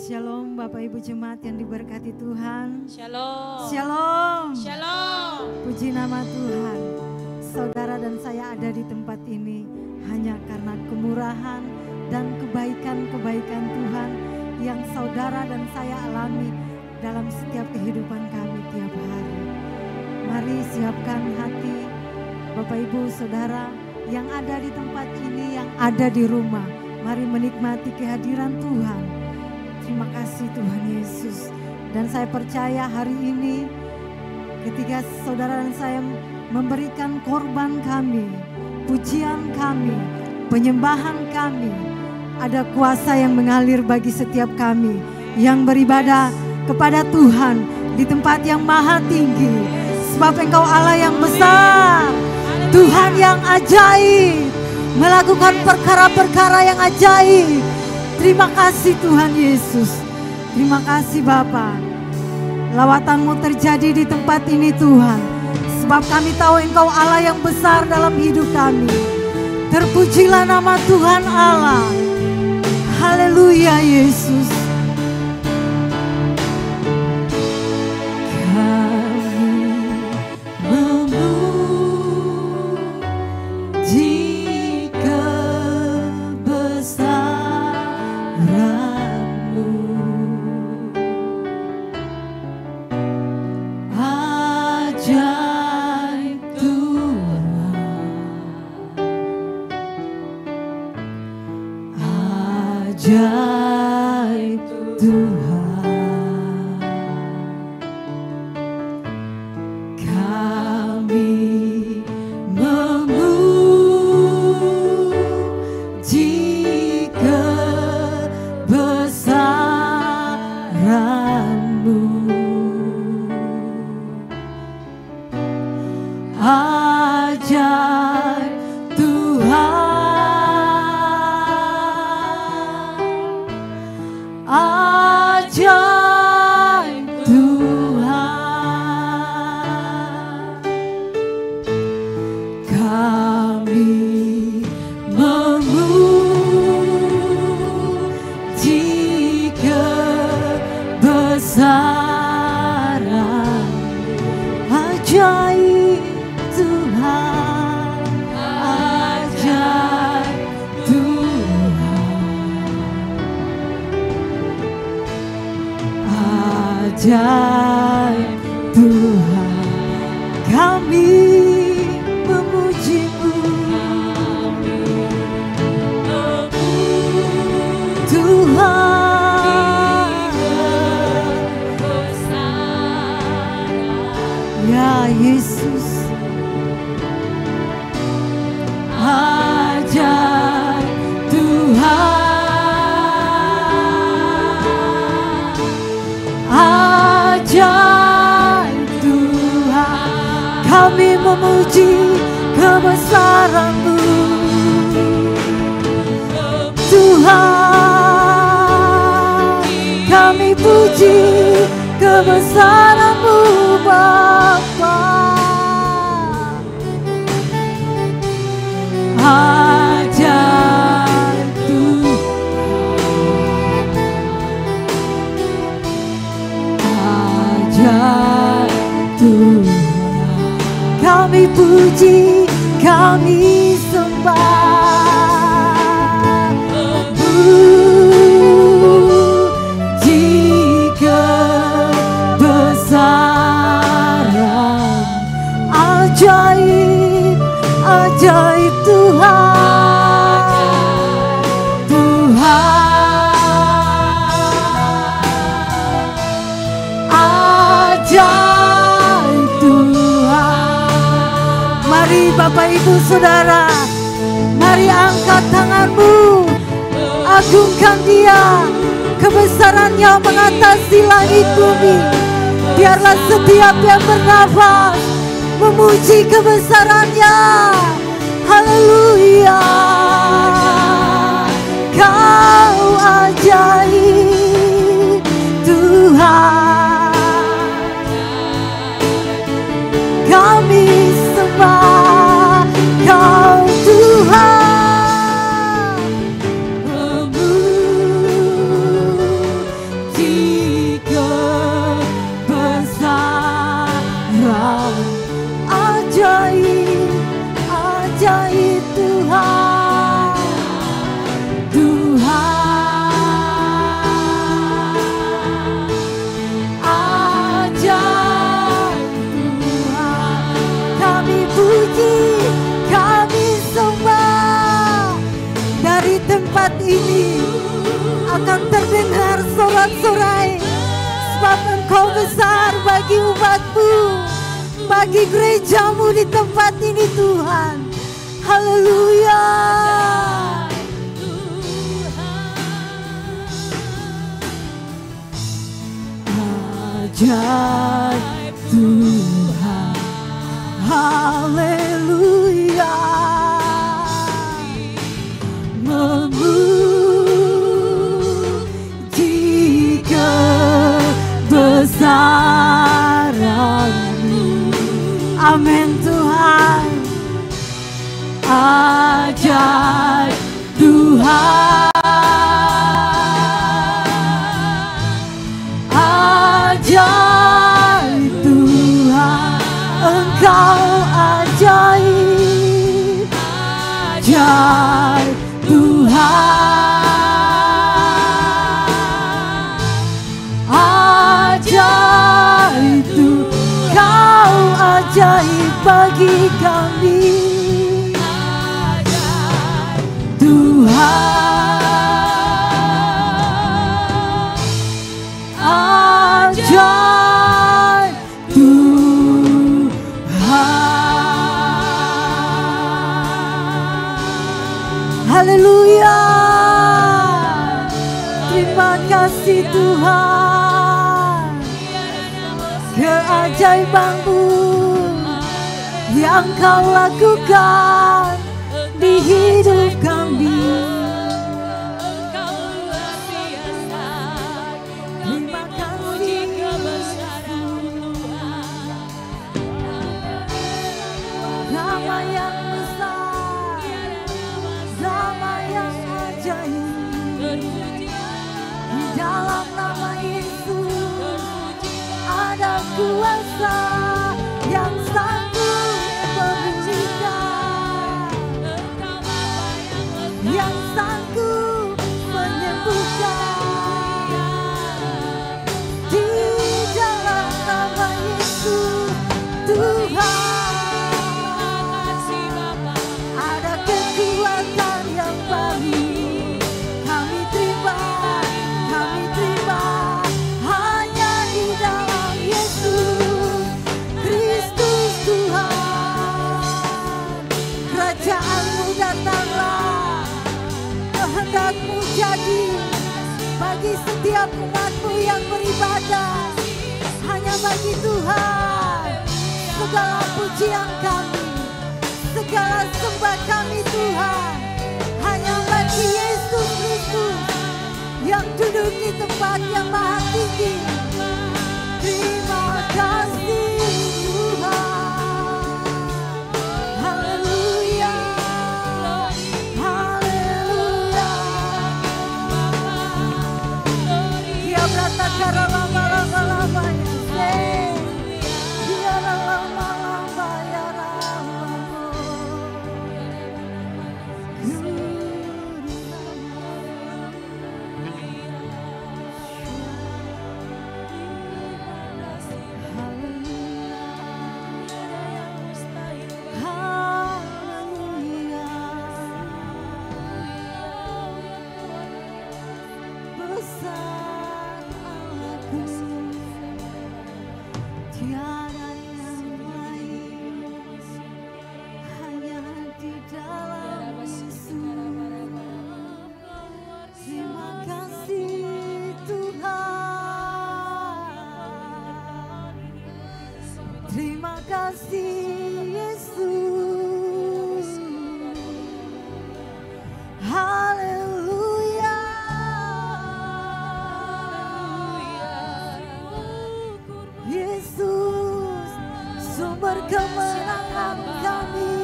Shalom Bapak Ibu Jemaat yang diberkati Tuhan. Shalom. Shalom. Shalom. Puji nama Tuhan. Saudara dan saya ada di tempat ini hanya karena kemurahan dan kebaikan-kebaikan Tuhan yang saudara dan saya alami dalam setiap kehidupan kami tiap hari. Mari siapkan hati Bapak Ibu Saudara yang ada di tempat ini, yang ada di rumah. Mari menikmati kehadiran Tuhan. Terima kasih Tuhan Yesus. Dan saya percaya hari ini ketika saudara dan saya memberikan korban kami, pujian kami, penyembahan kami, ada kuasa yang mengalir bagi setiap kami yang beribadah kepada Tuhan di tempat yang maha tinggi. Sebab Engkau Allah yang besar, Tuhan yang ajaib, melakukan perkara-perkara yang ajaib. Terima kasih Tuhan Yesus. Terima kasih Bapa. Lawatan-Mu terjadi di tempat ini Tuhan. Sebab kami tahu Engkau Allah yang besar dalam hidup kami. Terpujilah nama Tuhan Allah. Haleluya Yesus. Ajaib Tuhan, kami memuji kebesaran-Mu. Ajaib Tuhan, ajaib Tuhan, kami memuji kebesaran. Ajaib Tuhan, ajaib Tuhan, ajaib Tuhan, kami memuji-Mu. Tuhan, ya Yesus, ajaib Tuhan, ajaib Tuhan, kami memuji kebesaran-Mu. Tuhan, kami puji kebesaran-Mu Bapa. Ajaib Tuhan, ajaib Tuhan, kami puji, kami sembah. Puji kebesaran, ajaib, ajaib Tuhan, Tuhan, ajaib Tuhan. Mari Bapak Ibu Saudara, mari angkat tangan-Mu, agungkan Dia, kebesaran-Nya mengatasi langit bumi. Biarlah setiap yang bernafas memuji kebesaran-Nya. Haleluya, Kau ajaib Tuhan, kami sembah Kau Tuhan. dari tempat ini akan terdengar sorak-sorai, sebab Engkau besar bagi umat-Mu, bagi gereja-Mu di tempat ini Tuhan. Haleluya. Ajaib Tuhan, haleluya. Memuji kebesaran-Mu. Amin Tuhan. Ajaib Tuhan, ajaib Tuhan, Engkau ajaib, ajaib Tuhan, ajaib Tuhan, Kau ajaib bagi kami, Tuhan, ajaib Tuhan. Haleluya. Terima kasih Tuhan, keajaiban-Mu yang Kau lakukan di hidup kami. Terima kasih nama yang besar, nama yang ajaib. Di dalam nama Yesus ada kuasa yang sanggup memulihkan, yang sanggup menyembuhkan. Di dalam nama Yesus Tuhan ada kekuatan yang baru. Kami terima hanya di dalam Yesus Kristus Tuhan. Kerajaan-Mu datanglah, kehendak-Mu jadi bagi setiap umat-Mu yang beribadah. Hanya bagi Tuhan segala pujian kami, segala sembah kami Tuhan. Hanya bagi Yesus Kristus yang duduk di tempat yang maha tinggi. Terima kasih Tuhan. Haleluya, haleluya. Dia berkata lama-lama ya, dia lama-lama ya terima kasih Yesus. Haleluya. Yesus, sumber kemenangan kami.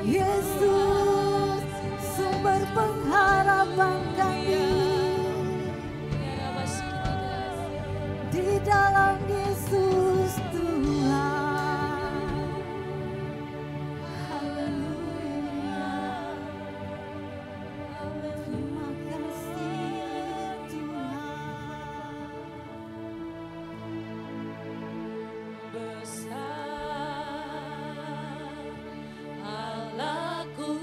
Yesus, sumber pengharapan kami. Di dalam Yesus Tuhan. Haleluya. Terima kasih Tuhan. Besar Allahku.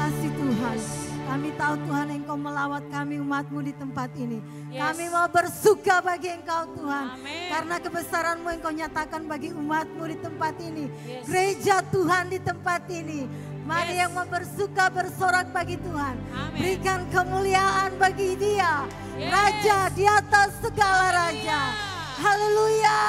kasih Tuhan. Kami tahu Tuhan Engkau melawat kami umat-Mu di tempat ini. Kami mau bersuka bagi Engkau Tuhan. Karena kebesaran-Mu Engkau nyatakan bagi umat-Mu di tempat ini. Gereja Tuhan di tempat ini. Mari yang mau bersuka bersorak bagi Tuhan. Berikan kemuliaan bagi Dia. Raja di atas segala raja. Haleluya.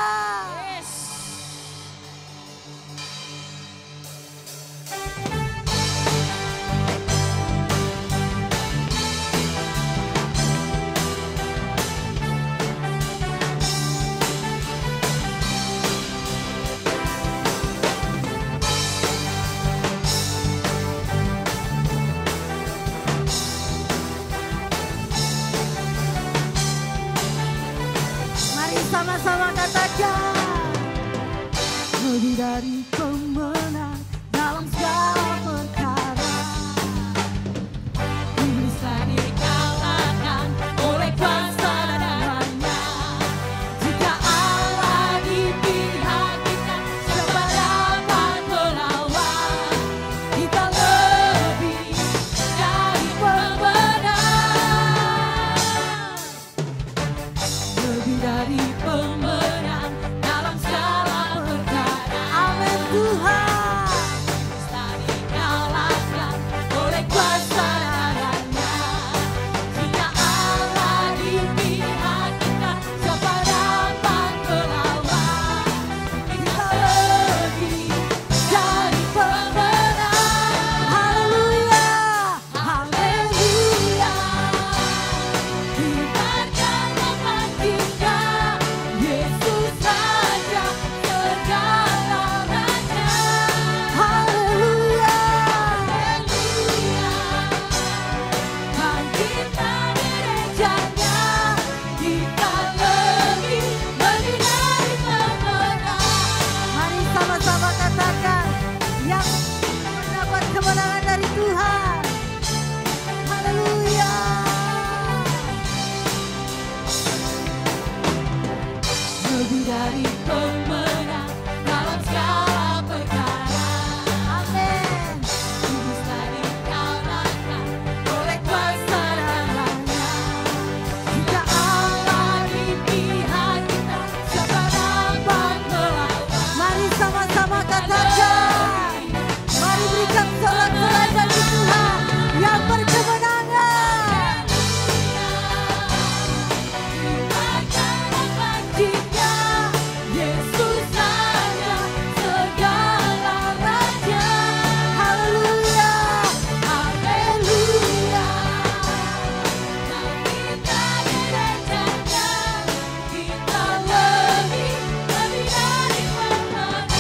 Sama-sama katakan, lebih dari pemenang dalam segala perkara. Bisa dikalahkan oleh kuasa darahnya. Jika Allah di pihak kita, siapa dapat melawan? Kita lebih dari pemenang, lebih dari pemenang dalam segala perkara. Amin Tuhan. Bisa dikalahkan oleh kuasa darahnya. Jika Allah di pihak kita, siapa dapat melawan? Kita lebih dari pemenang. Haleluya, haleluya. Biarkan Bapa kita, Yesus Raja segala raja. Haleluya, haleluya. Bangkitlah gerejanya, kita lebih dari pemenang. Mari sama-sama katakan yang mendapat kemenangan dari Tuhan. Haleluya. Lebih dari pemenang dalam segala perkara. Amin. Bisa dikalahkan oleh kuasa darahnya. Jika Allah di pihak kita, siapa dapat melawan? Mari sama-sama katakan. Mari berikan sorak-sorai bagi Tuhan yang berkemenangan. Yesus Raja segala raja. Haleluya, haleluya. Kita gerejanya, kita lebih dari pemenang.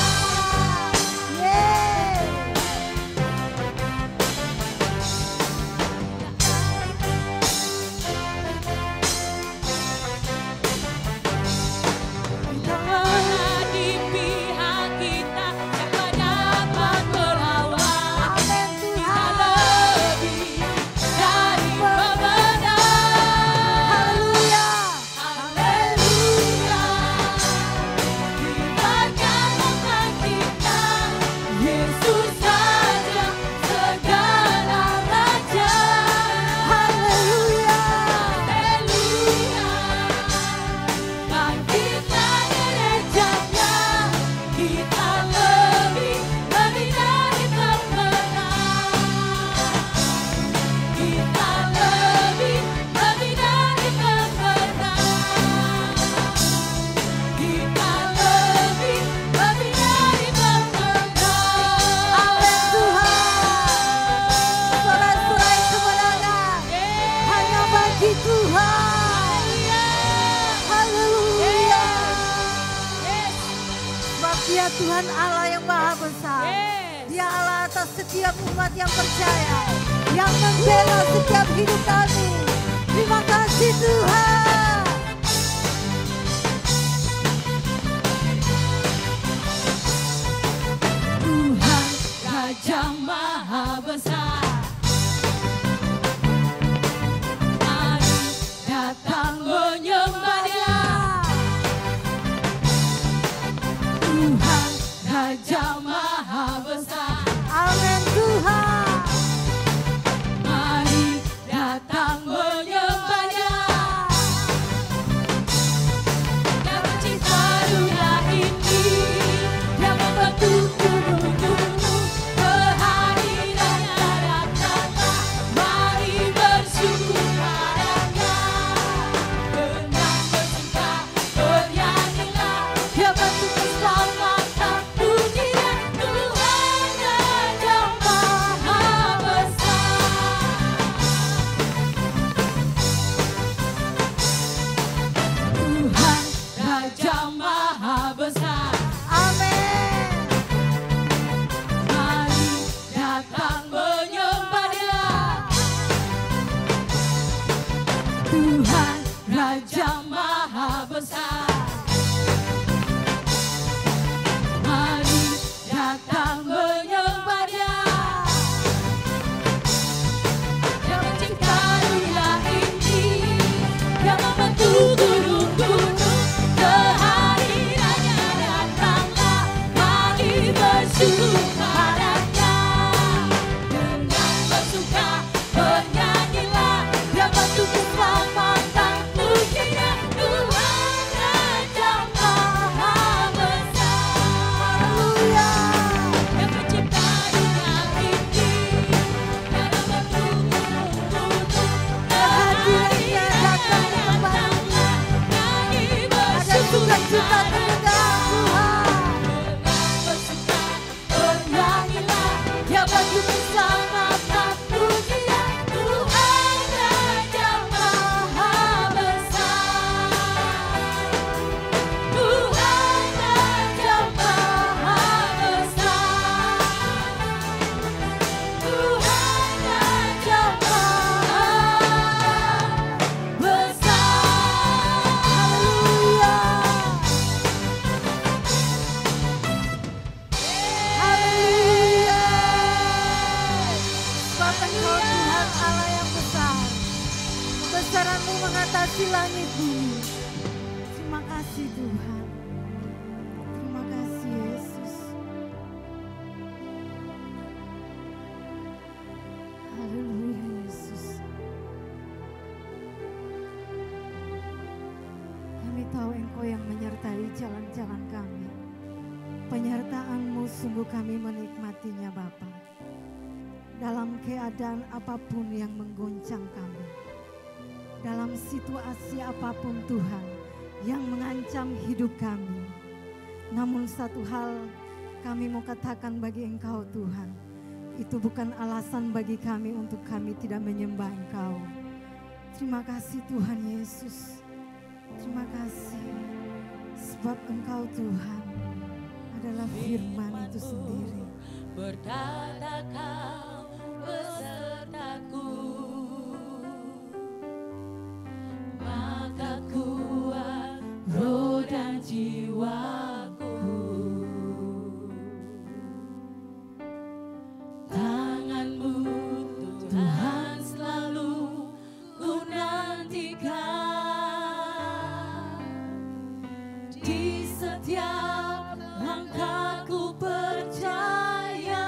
Allah di pihak kita, siapa dapat melawan? Amin Tuhan. Kita lebih dari pemenang. Haleluya, haleluya. Biarkan Bapa kita, Yesus Raja segala raja. Haleluya, haleluya. Bangkitlah gerejanya, kita lebih dari pemenang. Kita lebih dari pemenang. Kita lebih dari pemenang. Amin Tuhan. Sorak-sorai kemenangan hanya bagi Tuhan. Haleluya. Sebab Dia Tuhan Allah yang Maha Besar. Dia Allah atas setiap umat yang percaya, yang membela setiap hidup kami. Terima kasih Tuhan. Tuhan Raja Maha Besar. Mari datang menyembah Dia. Tuhan Raja Maha Besar. Amin Tuhan. kebesaran-Mu mengatasi langit bumi. Terima kasih Tuhan. Terima kasih Yesus. Haleluya Yesus. Kami tahu Engkau yang menyertai jalan-jalan kami. Penyertaan-Mu sungguh kami menikmatinya Bapa. Dalam keadaan apapun yang menggoncang kami, dalam situasi apapun Tuhan yang mengancam hidup kami. Namun satu hal kami mau katakan bagi Engkau Tuhan, itu bukan alasan bagi kami untuk kami tidak menyembah Engkau. Terima kasih Tuhan Yesus. Terima kasih sebab Engkau Tuhan adalah firman itu sendiri. Berkata kau besertaku, maka kuat roh dan jiwaku. Tangan-Mu Tuhan selalu ku nantikan, di setiap langkahku percaya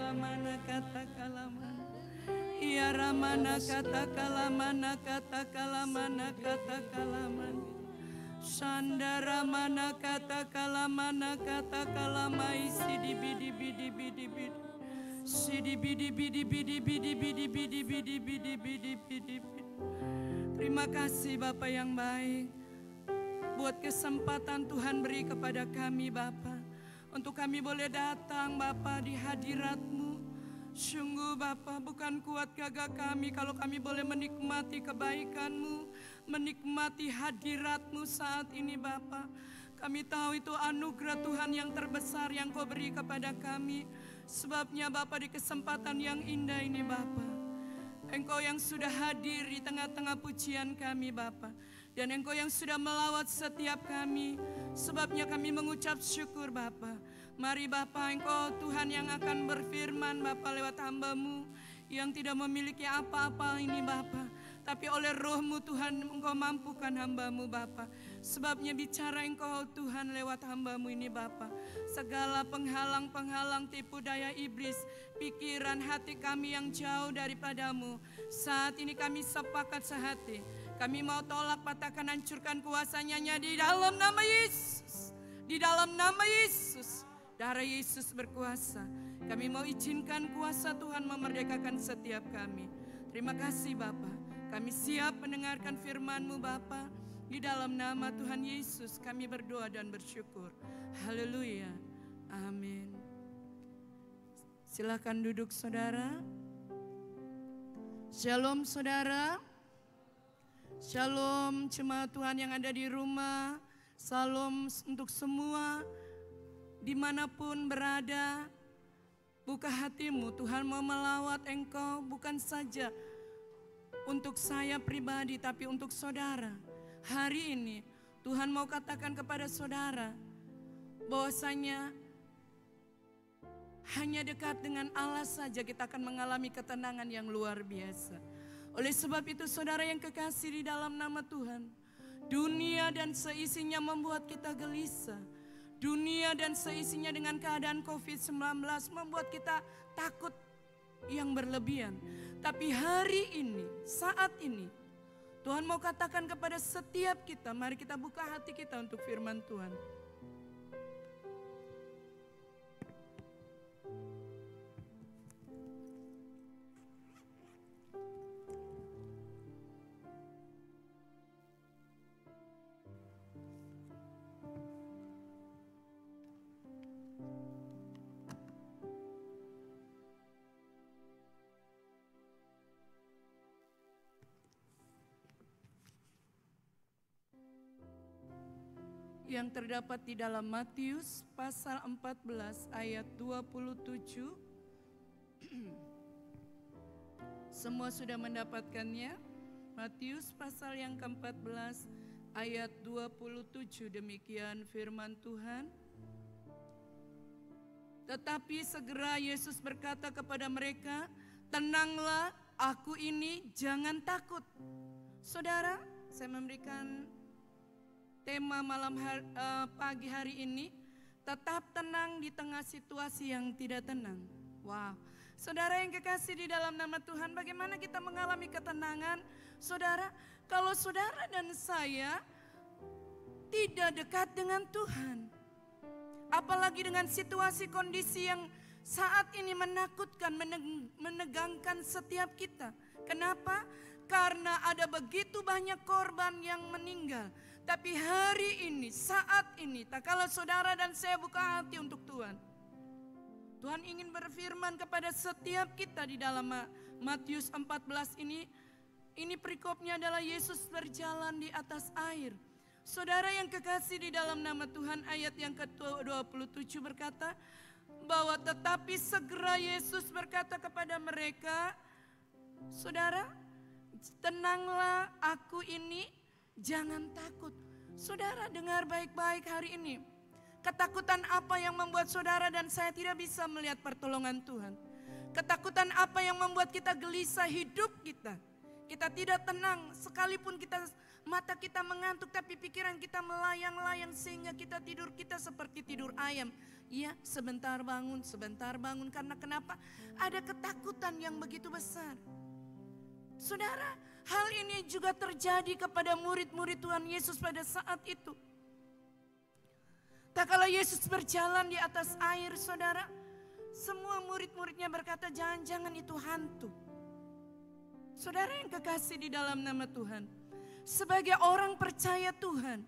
kalamana kata kalamana. Ya ramana kata kalamana kata kalamana kata kalamana. Sandara mana kata kalamana kata kalamai sidi bidi bidi bidi bidi. Sidi bidi bidi bidi bidi bidi bidi bidi bidi bidi bidi. Terima kasih Bapa yang baik. Buat kesempatan Tuhan beri kepada kami Bapa, untuk kami boleh datang Bapa di hadirat-Mu. Sungguh Bapa, bukan kuat gagah kami kalau kami boleh menikmati kebaikan-Mu, menikmati hadirat-Mu saat ini Bapa. Kami tahu itu anugerah Tuhan yang terbesar yang Kau beri kepada kami. Sebabnya Bapa, di kesempatan yang indah ini Bapa, Engkau yang sudah hadir di tengah-tengah pujian kami Bapa. Dan Engkau yang sudah melawat setiap kami. Sebabnya kami mengucap syukur Bapa. Mari Bapa, Engkau Tuhan yang akan berfirman Bapa lewat hamba-Mu yang tidak memiliki apa-apa ini Bapa. Tapi oleh Roh-Mu Tuhan Engkau mampukan hamba-Mu Bapa. Sebabnya bicara Engkau Tuhan lewat hamba-Mu ini Bapa. Segala penghalang-penghalang tipu daya iblis, pikiran hati kami yang jauh daripada-Mu, saat ini kami sepakat sehati. Kami mau tolak, patahkan, hancurkan kuasanya di dalam nama Yesus. Di dalam nama Yesus. Darah Yesus berkuasa. Kami mau izinkan kuasa Tuhan memerdekakan setiap kami. Terima kasih Bapa. Kami siap mendengarkan firman-Mu Bapa. Di dalam nama Tuhan Yesus kami berdoa dan bersyukur. Haleluya. Amin. Silakan duduk saudara. Shalom saudara. Shalom jemaat Tuhan yang ada di rumah. Shalom untuk semua dimanapun berada. Buka hatimu, Tuhan mau melawat engkau bukan saja untuk saya pribadi tapi untuk saudara. Hari ini Tuhan mau katakan kepada saudara bahwasanya hanya dekat dengan Allah saja kita akan mengalami ketenangan yang luar biasa. Oleh sebab itu saudara yang kekasih di dalam nama Tuhan, dunia dan seisinya membuat kita gelisah. Dunia dan seisinya dengan keadaan COVID-19 membuat kita takut yang berlebihan. Tapi hari ini, saat ini, Tuhan mau katakan kepada setiap kita, mari kita buka hati kita untuk firman Tuhan. Yang terdapat di dalam Matius pasal 14 ayat 27. Semua sudah mendapatkannya? Matius pasal yang ke-14 ayat 27, demikian firman Tuhan. Tetapi segera Yesus berkata kepada mereka, "Tenanglah, aku ini, jangan takut." Saudara, saya memberikan tema pagi hari ini, tetap tenang di tengah situasi yang tidak tenang. Wow, saudara yang kekasih di dalam nama Tuhan, bagaimana kita mengalami ketenangan? Saudara, kalau saudara dan saya tidak dekat dengan Tuhan, apalagi dengan situasi kondisi yang saat ini menakutkan, menegangkan setiap kita. Kenapa? Karena ada begitu banyak korban yang meninggal. Tapi hari ini, saat ini, tak kala saudara dan saya buka hati untuk Tuhan, Tuhan ingin berfirman kepada setiap kita di dalam Matius 14 ini. Ini perikopnya adalah Yesus berjalan di atas air. Saudara yang kekasih di dalam nama Tuhan, ayat yang ke-27 berkata bahwa tetapi segera Yesus berkata kepada mereka, saudara, tenanglah, aku ini, jangan takut. Saudara dengar baik-baik hari ini. Ketakutan apa yang membuat saudara dan saya tidak bisa melihat pertolongan Tuhan? Ketakutan apa yang membuat kita gelisah hidup kita? Kita tidak tenang, sekalipun mata kita mengantuk tapi pikiran kita melayang-layang sehingga kita seperti tidur ayam. Ya, sebentar bangun. Karena kenapa? Ada ketakutan yang begitu besar. Saudara, hal ini juga terjadi kepada murid-murid Tuhan Yesus pada saat itu. Tak kala Yesus berjalan di atas air, saudara, semua murid-muridnya berkata, jangan-jangan itu hantu. Saudara yang kekasih di dalam nama Tuhan, sebagai orang percaya Tuhan,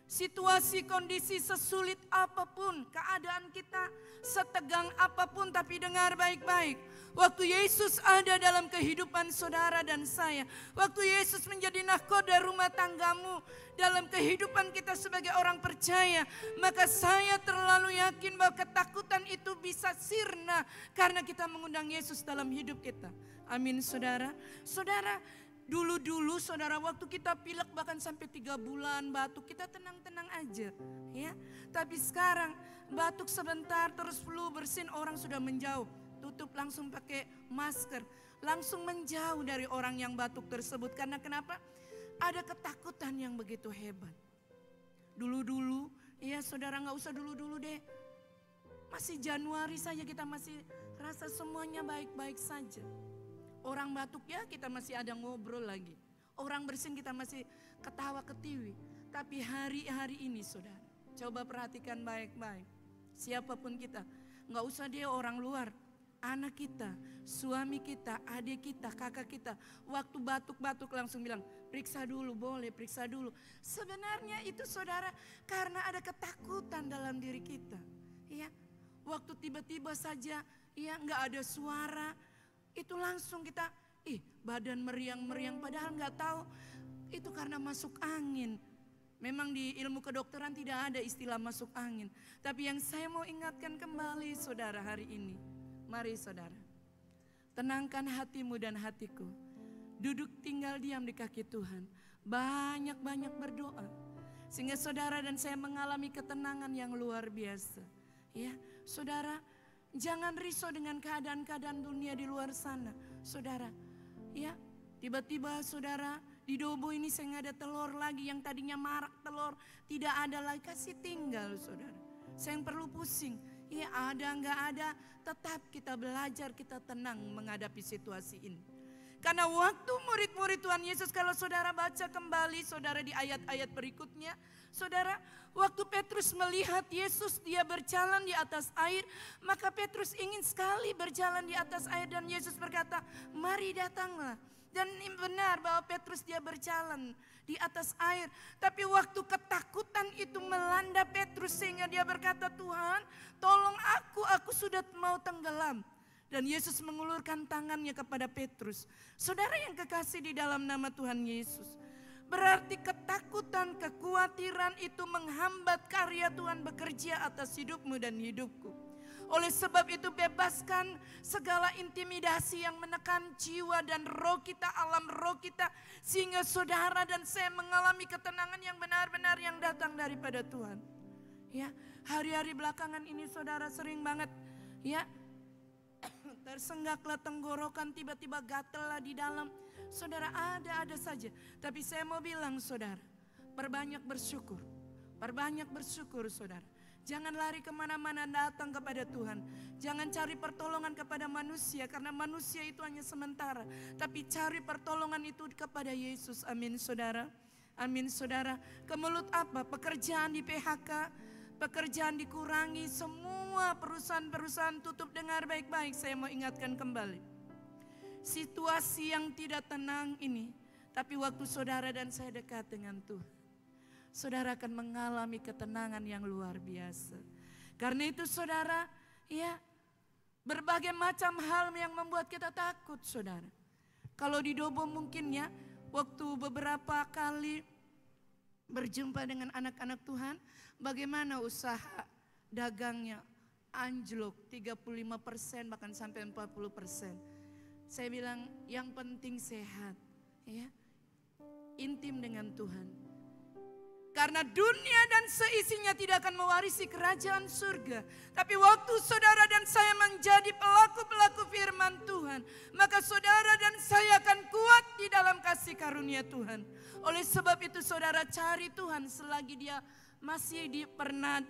situasi kondisi sesulit apapun, keadaan kita setegang apapun, tapi dengar baik-baik. Waktu Yesus ada dalam kehidupan saudara dan saya, waktu Yesus menjadi nahkoda rumah tanggamu, dalam kehidupan kita sebagai orang percaya, maka saya terlalu yakin bahwa ketakutan itu bisa sirna karena kita mengundang Yesus dalam hidup kita. Amin saudara. Saudara, dulu saudara, waktu kita pilek bahkan sampai 3 bulan batuk, kita tenang-tenang aja ya. Tapi sekarang batuk sebentar terus flu bersin, orang sudah menjauh. Tutup langsung pakai masker, langsung menjauh dari orang yang batuk tersebut. Karena kenapa? Ada ketakutan yang begitu hebat. Dulu ya saudara, gak usah dulu deh. Masih Januari saja kita masih rasa semuanya baik-baik saja. Orang batuk ya kita masih ada ngobrol lagi. Orang bersin kita masih ketawa ketiwi. Tapi hari-hari ini saudara, coba perhatikan baik-baik. Siapapun kita, gak usah dia orang luar. Anak kita, suami kita, adik kita, kakak kita, waktu batuk-batuk langsung bilang, periksa dulu, boleh periksa dulu. Sebenarnya itu saudara karena ada ketakutan dalam diri kita. Ya, waktu tiba-tiba saja ya nggak ada suara, itu langsung kita, badan meriang-meriang, padahal nggak tahu itu karena masuk angin. Memang di ilmu kedokteran tidak ada istilah masuk angin. Tapi yang saya mau ingatkan kembali saudara hari ini, mari saudara, tenangkan hatimu dan hatiku. Duduk tinggal diam di kaki Tuhan. Banyak-banyak berdoa. Sehingga saudara dan saya mengalami ketenangan yang luar biasa. Ya, saudara, jangan risau dengan keadaan-keadaan dunia di luar sana. Saudara, ya, tiba-tiba saudara, di Dobo ini saya nggak ada telur lagi. Yang tadinya marak telur, tidak ada lagi, kasih tinggal saudara. Saya yang perlu pusing. Ya ada nggak ada, tetap kita belajar, kita tenang menghadapi situasi ini. Karena waktu murid-murid Tuhan Yesus, kalau saudara baca kembali saudara di ayat-ayat berikutnya, saudara, waktu Petrus melihat Yesus dia berjalan di atas air, maka Petrus ingin sekali berjalan di atas air dan Yesus berkata, mari datanglah. Dan ini benar bahwa Petrus dia berjalan di atas air. Tapi waktu ketakutan itu melanda Petrus sehingga dia berkata, Tuhan tolong aku sudah mau tenggelam. Dan Yesus mengulurkan tangannya kepada Petrus. Saudara yang kekasih di dalam nama Tuhan Yesus. Berarti ketakutan, kekhawatiran itu menghambat karya Tuhan bekerja atas hidupmu dan hidupku. Oleh sebab itu bebaskan segala intimidasi yang menekan jiwa dan roh kita, alam roh kita. Sehingga saudara dan saya mengalami ketenangan yang benar-benar yang datang daripada Tuhan. Ya, hari-hari belakangan ini saudara sering banget ya tersenggaklah tenggorokan, tiba-tiba gatel lah di dalam. Saudara ada saja. Tapi saya mau bilang saudara, perbanyak bersyukur saudara. Jangan lari kemana-mana, datang kepada Tuhan. Jangan cari pertolongan kepada manusia, karena manusia itu hanya sementara. Tapi cari pertolongan itu kepada Yesus. Amin saudara. Amin saudara. Kemelut apa? Pekerjaan di PHK, pekerjaan dikurangi, semua perusahaan-perusahaan tutup. Dengar baik-baik, saya mau ingatkan kembali. Situasi yang tidak tenang ini, tapi waktu saudara dan saya dekat dengan Tuhan, saudara akan mengalami ketenangan yang luar biasa. Karena itu saudara, ya, berbagai macam hal yang membuat kita takut saudara. Kalau di Dobo mungkin ya, waktu beberapa kali berjumpa dengan anak-anak Tuhan, bagaimana usaha dagangnya anjlok 35% bahkan sampai 40%. Saya bilang yang penting sehat, ya, intim dengan Tuhan. Karena dunia dan seisinya tidak akan mewarisi kerajaan surga. Tapi waktu saudara dan saya menjadi pelaku-pelaku firman Tuhan, Tuhan, maka saudara dan saya akan kuat di dalam kasih karunia Tuhan. Oleh sebab itu saudara cari Tuhan selagi dia masih pernah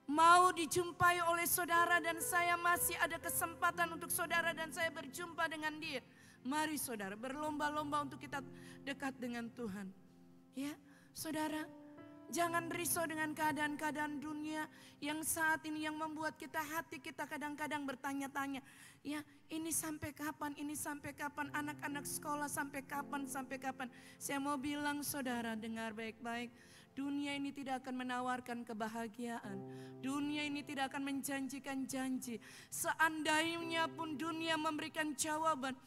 mau dijumpai oleh saudara dan saya, masih ada kesempatan untuk saudara dan saya berjumpa dengan dia. Mari saudara berlomba-lomba untuk kita dekat dengan Tuhan. Ya, saudara, jangan risau dengan keadaan-keadaan dunia yang saat ini yang membuat hati kita kadang-kadang bertanya-tanya. Ya, ini sampai kapan, ini sampai kapan, anak-anak sekolah sampai kapan. Saya mau bilang saudara, dengar baik-baik. Dunia ini tidak akan menawarkan kebahagiaan. Dunia ini tidak akan menjanjikan janji. Seandainya pun dunia memberikan jawaban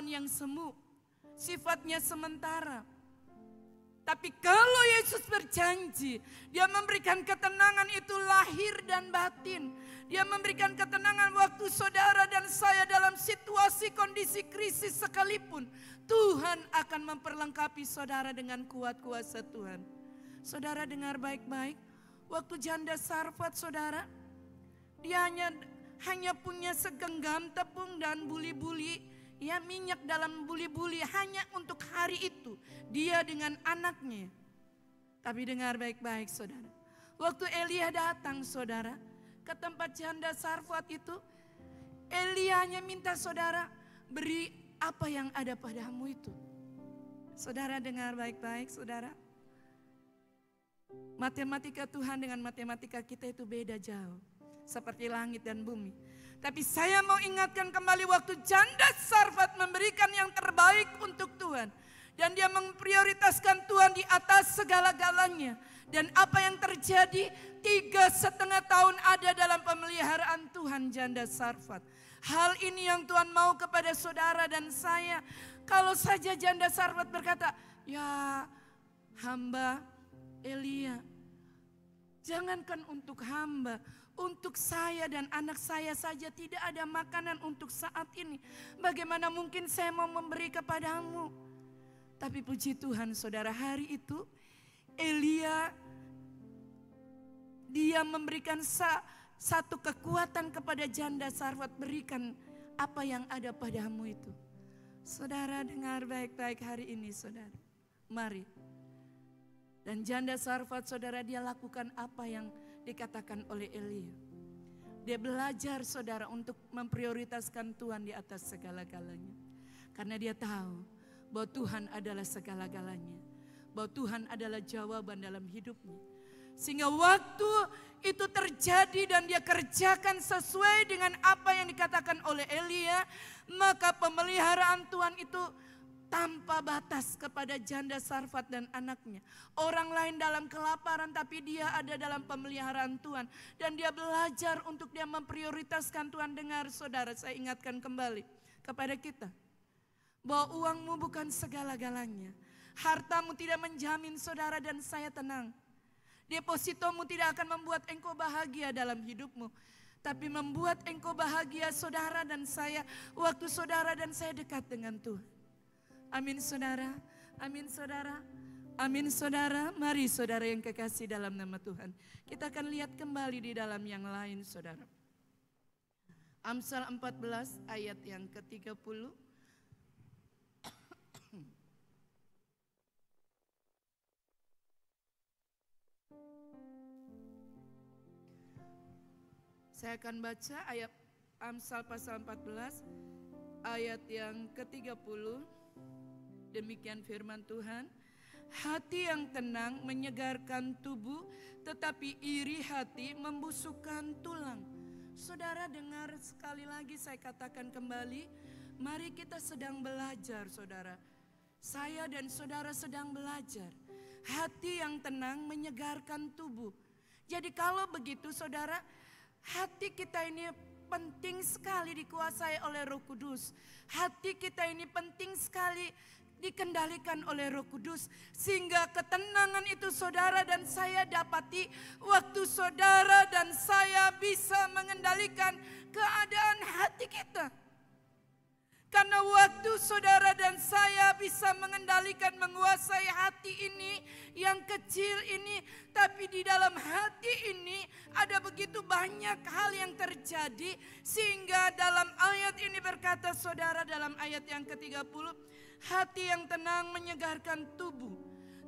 yang semu, sifatnya sementara. Tapi kalau Yesus berjanji, dia memberikan ketenangan itu lahir dan batin. Dia memberikan ketenangan waktu saudara dan saya dalam situasi kondisi krisis sekalipun. Tuhan akan memperlengkapi saudara dengan kuat kuasa Tuhan. Saudara dengar baik-baik, waktu janda Sarfat saudara, dia hanya punya segenggam tepung dan buli-buli, ya minyak dalam buli-buli hanya untuk hari itu, dia dengan anaknya. Tapi dengar baik-baik saudara, waktu Elia datang saudara ke tempat janda Sarfat itu, Elia hanya minta saudara, beri apa yang ada padamu itu. Saudara dengar baik-baik saudara. Matematika Tuhan dengan matematika kita itu beda jauh. Seperti langit dan bumi. Tapi saya mau ingatkan kembali waktu janda Sarfat memberikan yang terbaik untuk Tuhan. Dan dia memprioritaskan Tuhan di atas segala-galanya. Dan apa yang terjadi 3,5 tahun ada dalam pemeliharaan Tuhan janda Sarfat. Hal ini yang Tuhan mau kepada saudara dan saya. Kalau saja janda Sarfat berkata, ya hamba Elia, jangankan untuk hamba, untuk saya dan anak saya saja tidak ada makanan untuk saat ini. Bagaimana mungkin saya mau memberi kepadamu? Tapi puji Tuhan saudara, hari itu Elia dia memberikan satu kekuatan kepada janda Sarfat, berikan apa yang ada padamu itu. Saudara dengar baik-baik hari ini saudara, mari. Dan janda Sarfat saudara, dia lakukan apa yang dikatakan oleh Elia. Dia belajar saudara untuk memprioritaskan Tuhan di atas segala-galanya. Karena dia tahu bahwa Tuhan adalah segala-galanya. Bahwa Tuhan adalah jawaban dalam hidupnya. Sehingga waktu itu terjadi dan dia kerjakan sesuai dengan apa yang dikatakan oleh Elia. Maka pemeliharaan Tuhan itu tanpa batas kepada janda Sarfat dan anaknya. Orang lain dalam kelaparan tapi dia ada dalam pemeliharaan Tuhan. Dan dia belajar untuk dia memprioritaskan Tuhan. Dengar saudara, saya ingatkan kembali kepada kita. Bahwa uangmu bukan segala-galanya. Hartamu tidak menjamin saudara dan saya tenang. Depositomu tidak akan membuat engkau bahagia dalam hidupmu. Tapi membuat engkau bahagia saudara dan saya waktu saudara dan saya dekat dengan Tuhan. Amin saudara, amin saudara, amin saudara. Mari saudara yang kekasih dalam nama Tuhan. Kita akan lihat kembali di dalam yang lain saudara. Amsal 14 ayat yang ke-30. Saya akan baca ayat Amsal pasal 14 ayat yang ke-30. Demikian firman Tuhan, hati yang tenang menyegarkan tubuh, tetapi iri hati membusukkan tulang. Saudara dengar sekali lagi saya katakan kembali, mari kita sedang belajar saudara. Saya dan saudara sedang belajar. Hati yang tenang menyegarkan tubuh. Jadi kalau begitu saudara, hati kita ini penting sekali dikuasai oleh Roh Kudus. Hati kita ini penting sekali dikendalikan oleh Roh Kudus. Sehingga ketenangan itu saudara dan saya dapati waktu saudara dan saya bisa mengendalikan keadaan hati kita. Karena Karena waktu saudara dan saya bisa mengendalikan, menguasai hati ini yang kecil ini, tapi di dalam hati ini ada begitu banyak hal yang terjadi, sehingga dalam ayat ini berkata saudara, dalam ayat yang ke-30, hati yang tenang menyegarkan tubuh,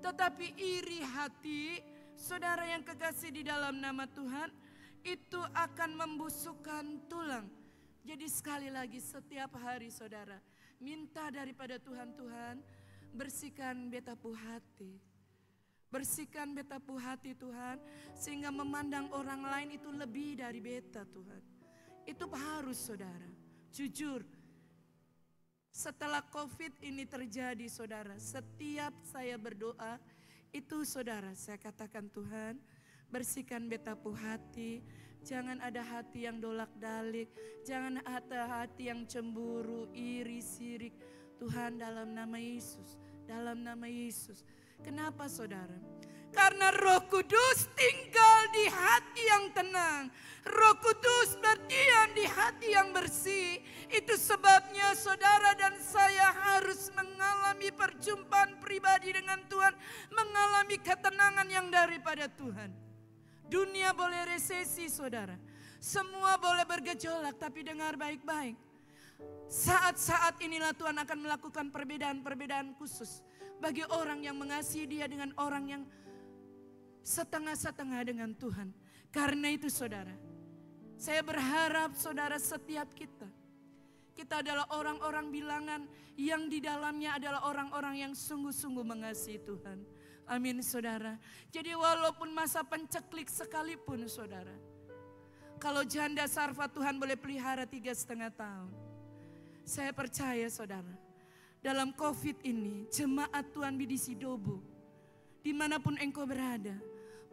tetapi iri hati, saudara yang kekasih di dalam nama Tuhan, itu akan membusukkan tulang. Jadi sekali lagi setiap hari saudara minta daripada Tuhan, Tuhan bersihkan beta pu hati. Bersihkan beta pu hati Tuhan, sehingga memandang orang lain itu lebih dari beta Tuhan. Itu harus saudara. Jujur, setelah COVID ini terjadi saudara, setiap saya berdoa itu saudara, saya katakan Tuhan bersihkan beta pu hati. Jangan ada hati yang dolak-dalik, jangan ada hati yang cemburu, iri, sirik. Tuhan, dalam nama Yesus, dalam nama Yesus. Kenapa saudara? Karena Roh Kudus tinggal di hati yang tenang. Roh Kudus berdiam di hati yang bersih. Itu sebabnya saudara dan saya harus mengalami perjumpaan pribadi dengan Tuhan, mengalami ketenangan yang daripada Tuhan. Dunia boleh resesi saudara, semua boleh bergejolak, tapi dengar baik-baik. Saat-saat inilah Tuhan akan melakukan perbedaan-perbedaan khusus bagi orang yang mengasihi Dia dengan orang yang setengah-setengah dengan Tuhan. Karena itu saudara, saya berharap saudara setiap kita adalah orang-orang bilangan yang di dalamnya adalah orang-orang yang sungguh-sungguh mengasihi Tuhan. Amin saudara. Jadi walaupun masa penceklik sekalipun saudara, kalau janda Sarfa Tuhan boleh pelihara 3,5 tahun. Saya percaya saudara, dalam COVID ini jemaat Tuhan BDC Dobo, dimanapun engkau berada,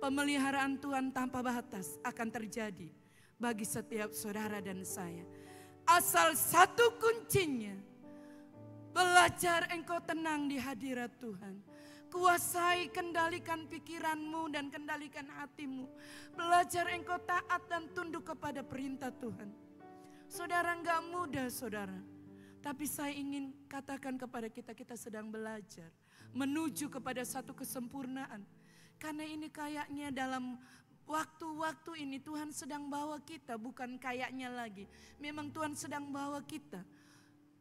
pemeliharaan Tuhan tanpa batas akan terjadi bagi setiap saudara dan saya. Asal satu kuncinya, belajar engkau tenang di hadirat Tuhan. Kuasai, kendalikan pikiranmu dan kendalikan hatimu. Belajar engkau taat dan tunduk kepada perintah Tuhan. Saudara, enggak mudah saudara. Tapi saya ingin katakan kepada kita sedang belajar. Menuju kepada satu kesempurnaan. Karena ini kayaknya dalam waktu-waktu ini Tuhan sedang bawa kita, bukan kayaknya lagi. Memang Tuhan sedang bawa kita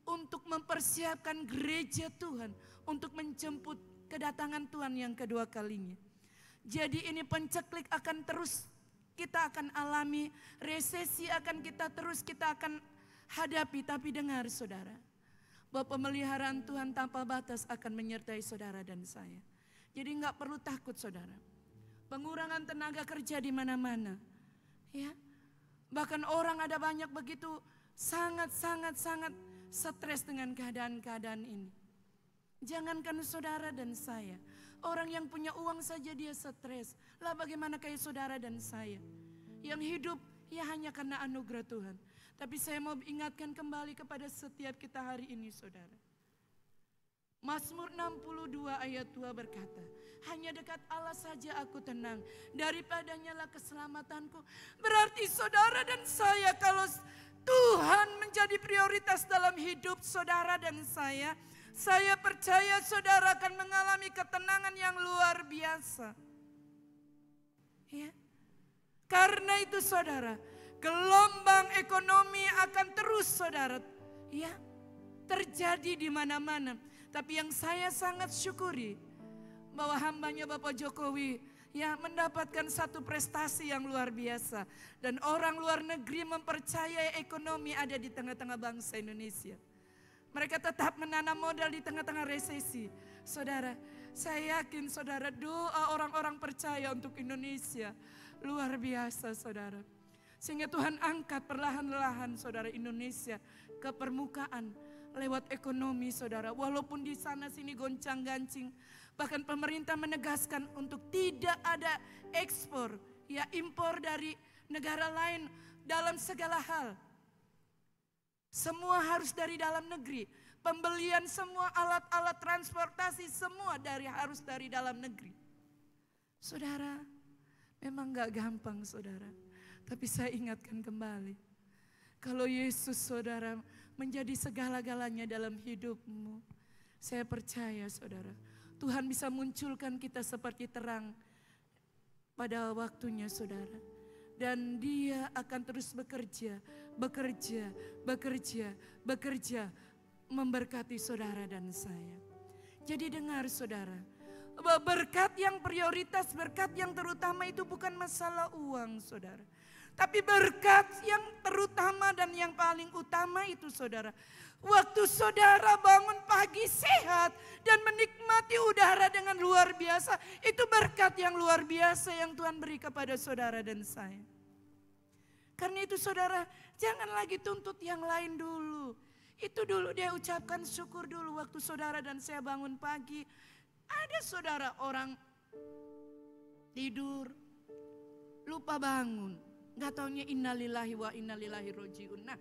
untuk mempersiapkan gereja Tuhan, untuk menjemput kedatangan Tuhan yang kedua kalinya. Jadi ini penceklik akan terus kita akan alami, resesi akan kita akan hadapi. Tapi dengar saudara, bahwa pemeliharaan Tuhan tanpa batas akan menyertai saudara dan saya. Jadi enggak perlu takut saudara. Pengurangan tenaga kerja di mana-mana. Ya. Bahkan orang ada banyak begitu sangat stres dengan keadaan-keadaan ini. Jangankan saudara dan saya, orang yang punya uang saja dia stres. Lah bagaimana kayak saudara dan saya yang hidup ya hanya karena anugerah Tuhan. Tapi saya mau ingatkan kembali kepada setiap kita hari ini saudara. Mazmur 62 ayat 2 berkata, hanya dekat Allah saja aku tenang, daripadanya lah keselamatanku. Berarti saudara dan saya, kalau Tuhan menjadi prioritas dalam hidup saudara dan saya percaya saudara akan mengalami ketenangan yang luar biasa. Ya. Karena itu saudara, gelombang ekonomi akan terus saudara ya terjadi di mana-mana. Tapi yang saya sangat syukuri bahwa hambanya Bapak Jokowi ya mendapatkan satu prestasi yang luar biasa. Dan orang luar negeri mempercayai ekonomi ada di tengah-tengah bangsa Indonesia. Mereka tetap menanam modal di tengah-tengah resesi. Saudara, saya yakin saudara doa orang-orang percaya untuk Indonesia luar biasa saudara. Sehingga Tuhan angkat perlahan-lahan saudara Indonesia ke permukaan lewat ekonomi saudara. Walaupun di sana sini goncang-gancing. Bahkan pemerintah menegaskan untuk tidak ada ekspor, ya impor dari negara lain dalam segala hal. Semua harus dari dalam negeri. Pembelian semua alat-alat transportasi semua harus dari dalam negeri. Saudara, memang gak gampang saudara. Tapi saya ingatkan kembali. Kalau Yesus saudara menjadi segala-galanya dalam hidupmu. Saya percaya saudara, Tuhan bisa munculkan kita seperti terang pada waktunya saudara. Dan Dia akan terus bekerja, memberkati saudara dan saya. Jadi dengar saudara, berkat yang prioritas, berkat yang terutama itu bukan masalah uang saudara. Tapi berkat yang terutama dan yang paling utama itu saudara, waktu saudara bangun pagi sehat dan menikmati udara dengan luar biasa, itu berkat yang luar biasa yang Tuhan beri kepada saudara dan saya. Karena itu saudara, jangan lagi tuntut yang lain dulu. Itu dulu dia ucapkan syukur dulu waktu saudara dan saya bangun pagi. Ada saudara orang tidur, lupa bangun. Gak taunya innalillahi wa innalillahi roji'un. Nah,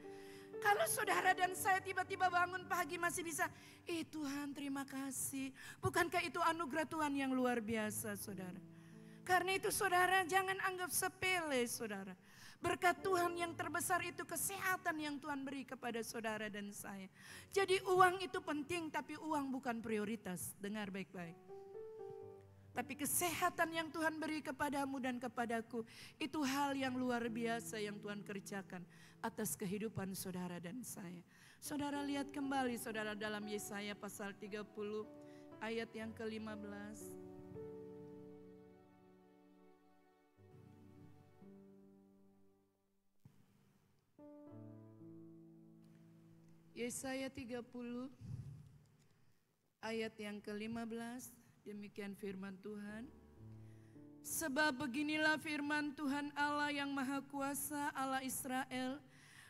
kalau saudara dan saya tiba-tiba bangun pagi masih bisa, Tuhan terima kasih. Bukankah itu anugerah Tuhan yang luar biasa saudara? Karena itu saudara jangan anggap sepele saudara. Berkat Tuhan yang terbesar itu kesehatan yang Tuhan beri kepada saudara dan saya. Jadi uang itu penting tapi uang bukan prioritas. Dengar baik-baik. Tapi kesehatan yang Tuhan beri kepadamu dan kepadaku, itu hal yang luar biasa yang Tuhan kerjakan atas kehidupan saudara dan saya. Saudara lihat kembali saudara dalam Yesaya pasal 30 ayat yang ke-15. Yesaya 30 ayat yang ke-15. Demikian firman Tuhan. Sebab beginilah firman Tuhan Allah yang Maha Kuasa, Allah Israel.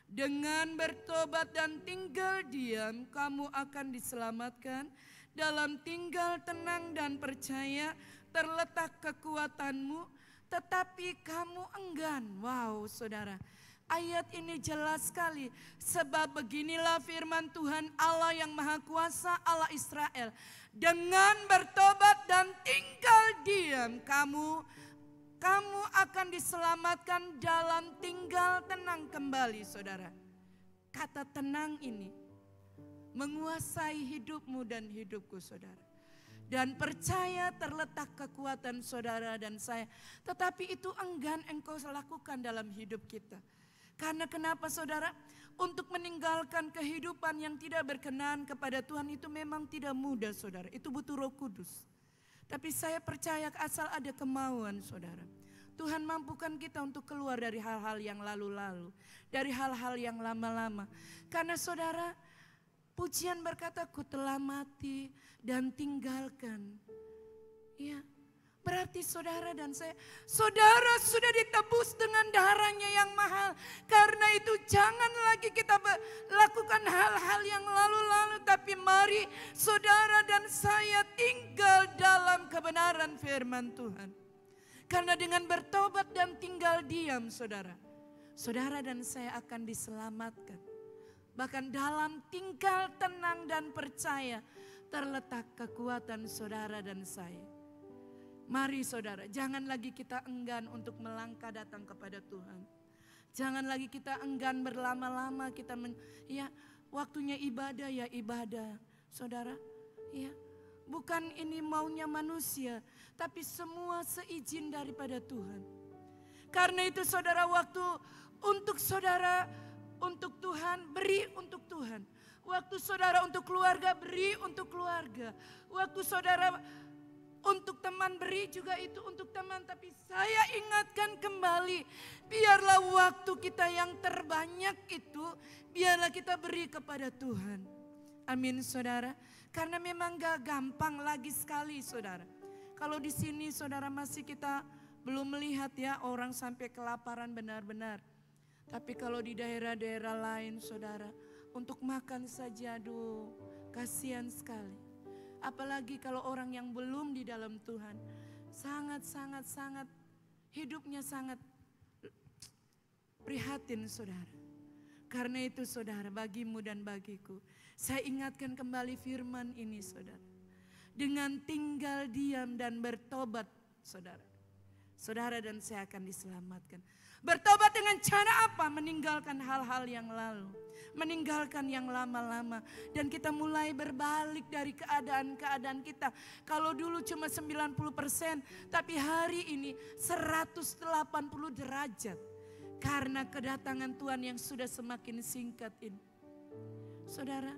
Dengan bertobat dan tinggal diam, kamu akan diselamatkan. Dalam tinggal tenang dan percaya, terletak kekuatanmu. Tetapi kamu enggan. Wow saudara. Ayat ini jelas sekali. Sebab beginilah firman Tuhan Allah yang Maha Kuasa, Allah Israel. Dengan bertobat dan tinggal diam, kamu akan diselamatkan dalam tinggal tenang kembali saudara. Kata tenang ini menguasai hidupmu dan hidupku saudara. Dan percaya terletak kekuatan saudara dan saya. Tetapi itu enggan engkau lakukan dalam hidup kita. Karena kenapa saudara? Untuk meninggalkan kehidupan yang tidak berkenan kepada Tuhan itu memang tidak mudah saudara. Itu butuh Roh Kudus. Tapi saya percaya asal ada kemauan saudara. Tuhan mampukan kita untuk keluar dari hal-hal yang lalu-lalu. Dari hal-hal yang lama-lama. Karena saudara, pujian berkata, ku telah mati dan tinggalkan. Ya. Berarti saudara dan saya, saudara sudah ditebus dengan darahnya yang mahal. Karena itu jangan lagi kita lakukan hal-hal yang lalu-lalu. Tapi mari saudara dan saya tinggal dalam kebenaran firman Tuhan. Karena dengan bertobat dan tinggal diam saudara, saudara dan saya akan diselamatkan. Bahkan dalam tinggal tenang dan percaya terletak kekuatan saudara dan saya. Mari saudara, jangan lagi kita enggan untuk melangkah datang kepada Tuhan. Jangan lagi kita enggan berlama-lama kita waktunya ibadah ya ibadah. Saudara, ya. Bukan ini maunya manusia, tapi semua seizin daripada Tuhan. Karena itu saudara, waktu untuk saudara, untuk Tuhan, beri untuk Tuhan. Waktu saudara untuk keluarga, beri untuk keluarga. Waktu saudara untuk teman, beri juga itu untuk teman. Tapi saya ingatkan kembali, biarlah waktu kita yang terbanyak itu, biarlah kita beri kepada Tuhan. Amin saudara. Karena memang gak gampang lagi sekali saudara. Kalau di sini saudara masih kita belum melihat ya orang sampai kelaparan benar-benar. Tapi kalau di daerah-daerah lain saudara, untuk makan saja aduh kasihan sekali. Apalagi kalau orang yang belum di dalam Tuhan. Sangat hidupnya sangat prihatin saudara. Karena itu saudara, bagimu dan bagiku, saya ingatkan kembali firman ini saudara. Dengan tinggal diam dan bertobat saudara, saudara dan saya akan diselamatkan. Bertobat dengan cara apa? Meninggalkan hal-hal yang lalu. Meninggalkan yang lama-lama. Dan kita mulai berbalik dari keadaan-keadaan kita. Kalau dulu cuma 90%, tapi hari ini 180 derajat. Karena kedatangan Tuhan yang sudah semakin singkat ini. Saudara,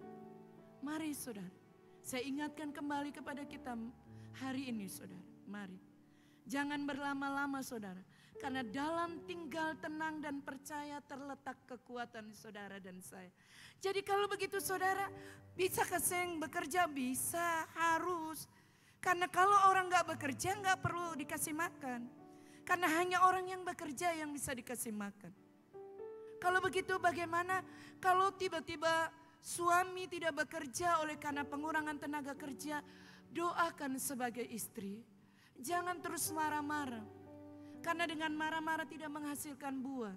mari saudara. Saya ingatkan kembali kepada kita hari ini saudara. Mari. Jangan berlama-lama saudara. Karena dalam tinggal tenang dan percaya terletak kekuatan saudara dan saya. Jadi kalau begitu saudara, bisa keseng bekerja? Bisa, harus. Karena kalau orang gak bekerja gak perlu dikasih makan. Karena hanya orang yang bekerja yang bisa dikasih makan. Kalau begitu bagaimana kalau tiba-tiba suami tidak bekerja oleh karena pengurangan tenaga kerja? Doakan sebagai istri. Jangan terus marah-marah. Karena dengan marah-marah tidak menghasilkan buah.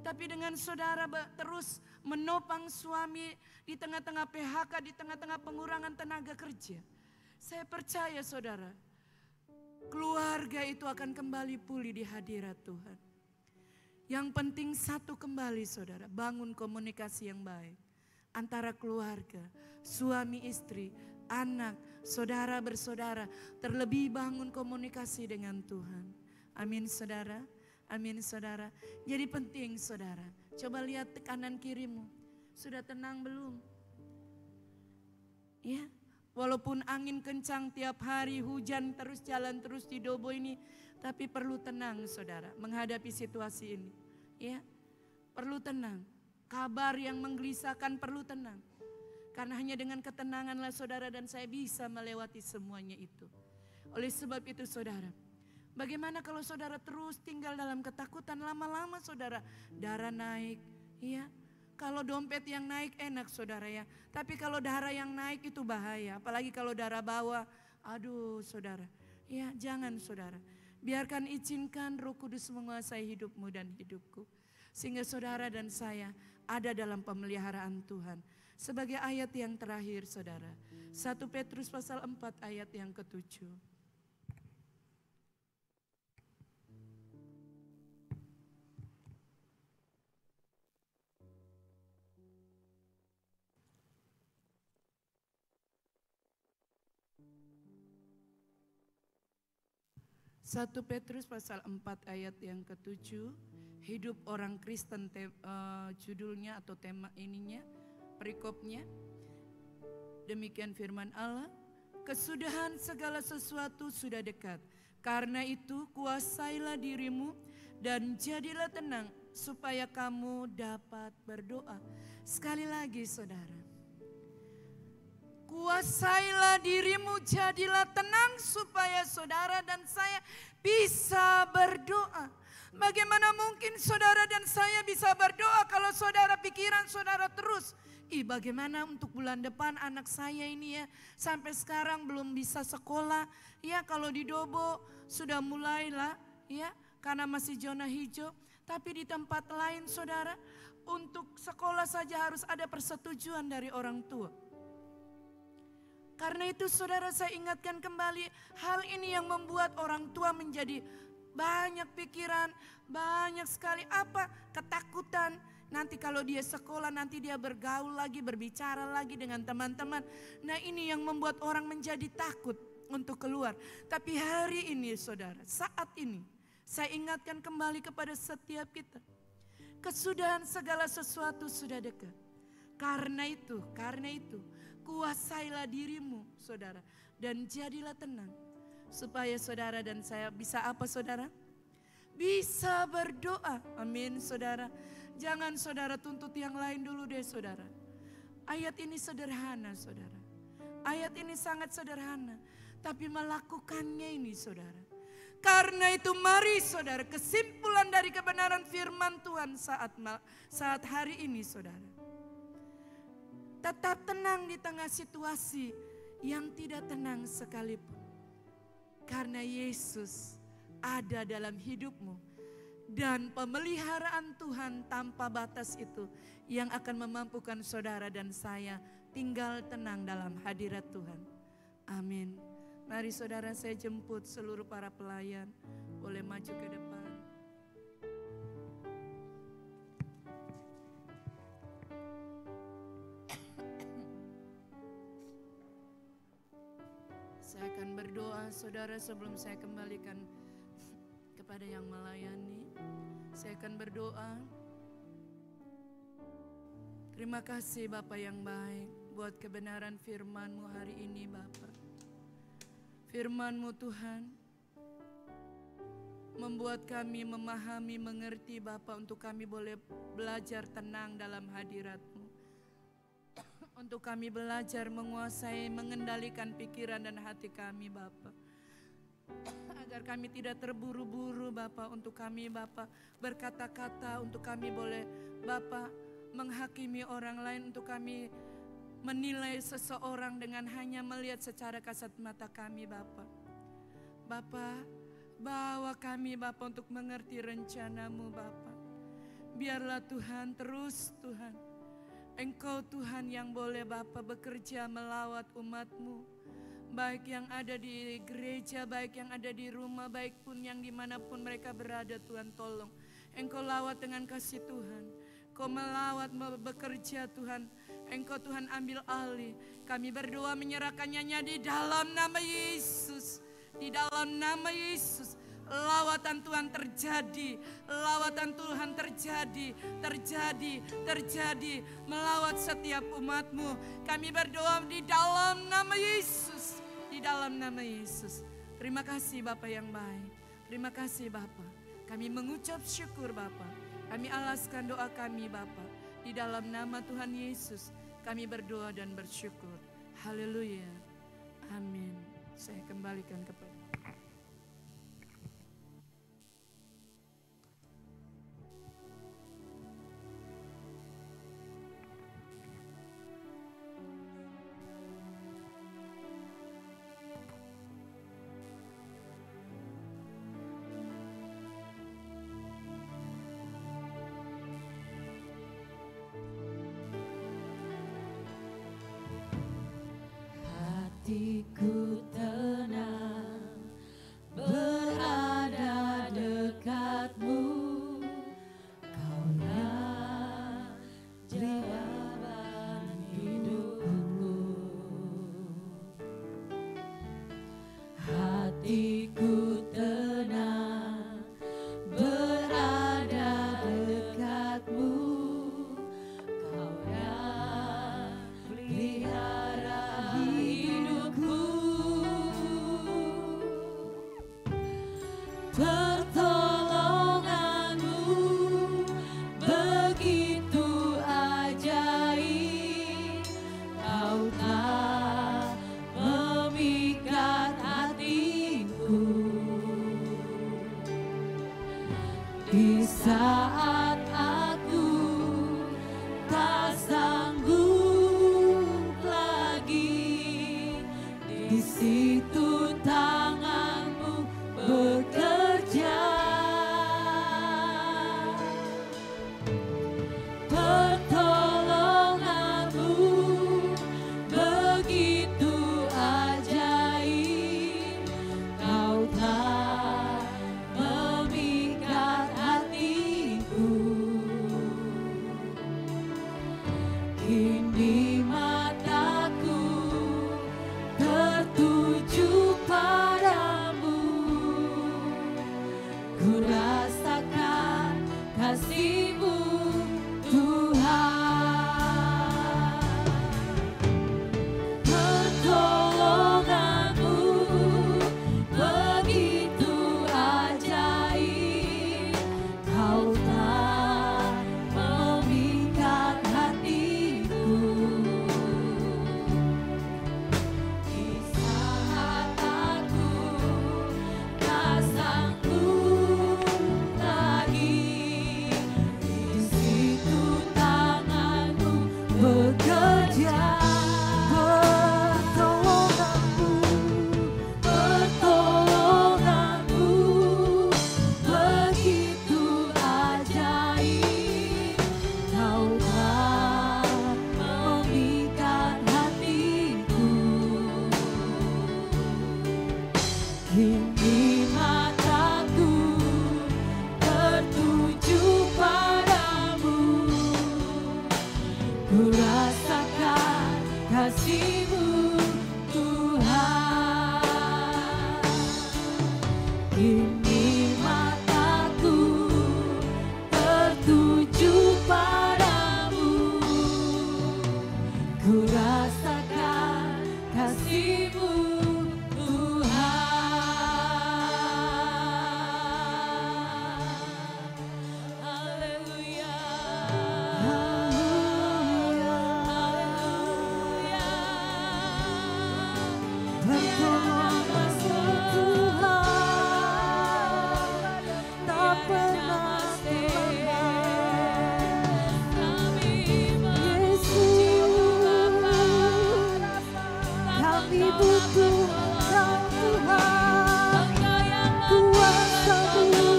Tapi dengan saudara terus menopang suami di tengah-tengah PHK, di tengah-tengah pengurangan tenaga kerja. Saya percaya saudara, keluarga itu akan kembali pulih di hadirat Tuhan. Yang penting satu kembali saudara, bangun komunikasi yang baik. Antara keluarga, suami istri, anak, saudara bersaudara. Terlebih bangun komunikasi dengan Tuhan. Amin saudara, amin saudara. Jadi penting saudara, coba lihat kanan kirimu. Sudah tenang belum? Ya, walaupun angin kencang tiap hari, hujan terus jalan terus di Dobo ini. Tapi perlu tenang saudara, menghadapi situasi ini. Ya, perlu tenang. Kabar yang menggelisahkan perlu tenang. Karena hanya dengan ketenanganlah saudara dan saya bisa melewati semuanya itu. Oleh sebab itu saudara, bagaimana kalau saudara terus tinggal dalam ketakutan, lama-lama saudara darah naik, ya. Kalau dompet yang naik enak saudara ya, tapi kalau darah yang naik itu bahaya. Apalagi kalau darah bawah, aduh saudara. Ya jangan saudara, biarkan izinkan Roh Kudus menguasai hidupmu dan hidupku. Sehingga saudara dan saya ada dalam pemeliharaan Tuhan. Sebagai ayat yang terakhir saudara, 1 Petrus pasal 4 ayat yang ke-7. 1 Petrus pasal 4 ayat yang ke-7, hidup orang Kristen judulnya atau tema ininya, perikopnya. Demikian firman Allah, kesudahan segala sesuatu sudah dekat. Karena itu kuasailah dirimu dan jadilah tenang supaya kamu dapat berdoa. Sekali lagi saudara, kuasailah dirimu, jadilah tenang supaya saudara dan saya bisa berdoa. Bagaimana mungkin saudara dan saya bisa berdoa kalau saudara pikiran saudara terus, bagaimana untuk bulan depan anak saya ini ya, sampai sekarang belum bisa sekolah. Ya kalau di Dobo sudah mulailah ya, karena masih zona hijau. Tapi di tempat lain saudara, untuk sekolah saja harus ada persetujuan dari orang tua. Karena itu saudara, saya ingatkan kembali, hal ini yang membuat orang tua menjadi banyak pikiran, banyak sekali ketakutan. Nanti kalau dia sekolah, nanti dia bergaul lagi, berbicara lagi dengan teman-teman. Nah ini yang membuat orang menjadi takut untuk keluar. Tapi hari ini saudara, saat ini saya ingatkan kembali kepada setiap kita. Kesudahan segala sesuatu sudah dekat. Karena itu, kuasailah dirimu saudara dan jadilah tenang. Supaya saudara dan saya bisa apa saudara? Bisa berdoa, amin saudara. Jangan saudara tuntut yang lain dulu deh saudara. Ayat ini sederhana saudara. Ayat ini sangat sederhana. Tapi melakukannya ini saudara. Karena itu mari saudara, kesimpulan dari kebenaran firman Tuhan saat hari ini saudara. Tetap tenang di tengah situasi yang tidak tenang sekalipun. Karena Yesus ada dalam hidupmu. Dan pemeliharaan Tuhan tanpa batas itu yang akan memampukan saudara dan saya tinggal tenang dalam hadirat Tuhan. Amin. Mari saudara, saya jemput seluruh para pelayan. Boleh maju ke depan. Saya akan berdoa, saudara, sebelum saya kembalikan kepada yang melayani. Saya akan berdoa. Terima kasih Bapa yang baik buat kebenaran firman-Mu hari ini Bapa. Firman-Mu Tuhan membuat kami memahami, mengerti Bapa, untuk kami boleh belajar tenang dalam hadirat-Mu. Untuk kami belajar menguasai, mengendalikan pikiran dan hati kami Bapa. Agar kami tidak terburu-buru Bapa, untuk kami Bapa berkata-kata, untuk kami boleh Bapa menghakimi orang lain, untuk kami menilai seseorang dengan hanya melihat secara kasat mata kami Bapa. Bapa, bawa kami Bapa untuk mengerti rencana-Mu Bapa. Biarlah Tuhan, terus Tuhan, Engkau Tuhan yang boleh Bapa bekerja melawat umat-Mu, baik yang ada di gereja, baik yang ada di rumah, baik pun yang dimanapun mereka berada. Tuhan tolong Engkau lawat dengan kasih Tuhan. Kau melawat, bekerja Tuhan. Engkau Tuhan ambil alih. Kami berdoa menyerahkannya di dalam nama Yesus. Di dalam nama Yesus. Lawatan Tuhan terjadi. Lawatan Tuhan terjadi. Terjadi. Melawat setiap umat-Mu. Kami berdoa di dalam nama Yesus. Di dalam nama Yesus. Terima kasih Bapa yang baik. Terima kasih Bapa. Kami mengucap syukur Bapa. Kami alaskan doa kami Bapa. Di dalam nama Tuhan Yesus kami berdoa dan bersyukur. Haleluya. Amin. Saya kembalikan kepada hatiku tenang berada dekat-Mu, Kaulah jawaban hidupku. Hatiku tenang berada dekat-Mu, Kaulah pelihara hidupku. Pertolongan-Mu begitu ajaib, Kau telah memikat hatiku. Di saat aku tak sanggup lagi, di situ tangan-Mu bekerja. Pertolongan-Mu begitu ajaib, Kau telah memikat hatiku. Kini mataku tertuju padamu, ku rasakan kasih-Mu Tuhan. Pertolongan-Mu begitu ajaib, Kau telah memikat hatiku. Di saat aku tak sanggup lagi, di situ tangan-Mu bekerja. Pertolongan-Mu begitu ajaib, Kau telah memikat hatiku. Kini mataku tertuju padamu, ku rasakan kasih-Mu Tuhan. Kini mataku tertuju padamu, ku rasakan kasih-Mu Tuhan. Haleluya, haleluya. Bertolong kasih Tuhan tak pernah terlambat. Yesus, kami butuh Kau Tuhan, kuasa-Mu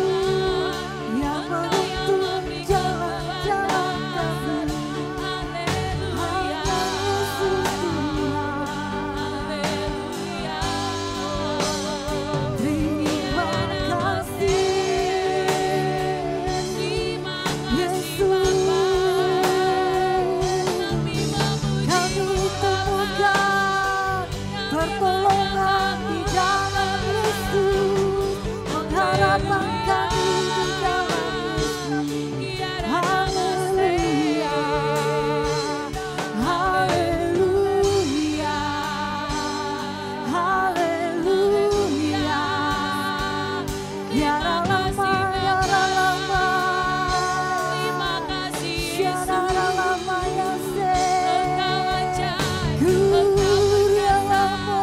yang menuntun jalan-jalan kami. Hanya Yesus Tuhan. Terima kasih Yesus, kami temukan pertolongan di dalam Yesus, pengharapan kami di dalam Yesus. Haleluya, haleluya, haleluya. Tiada lama, tiada lama, tiada lama yang Kuria lama,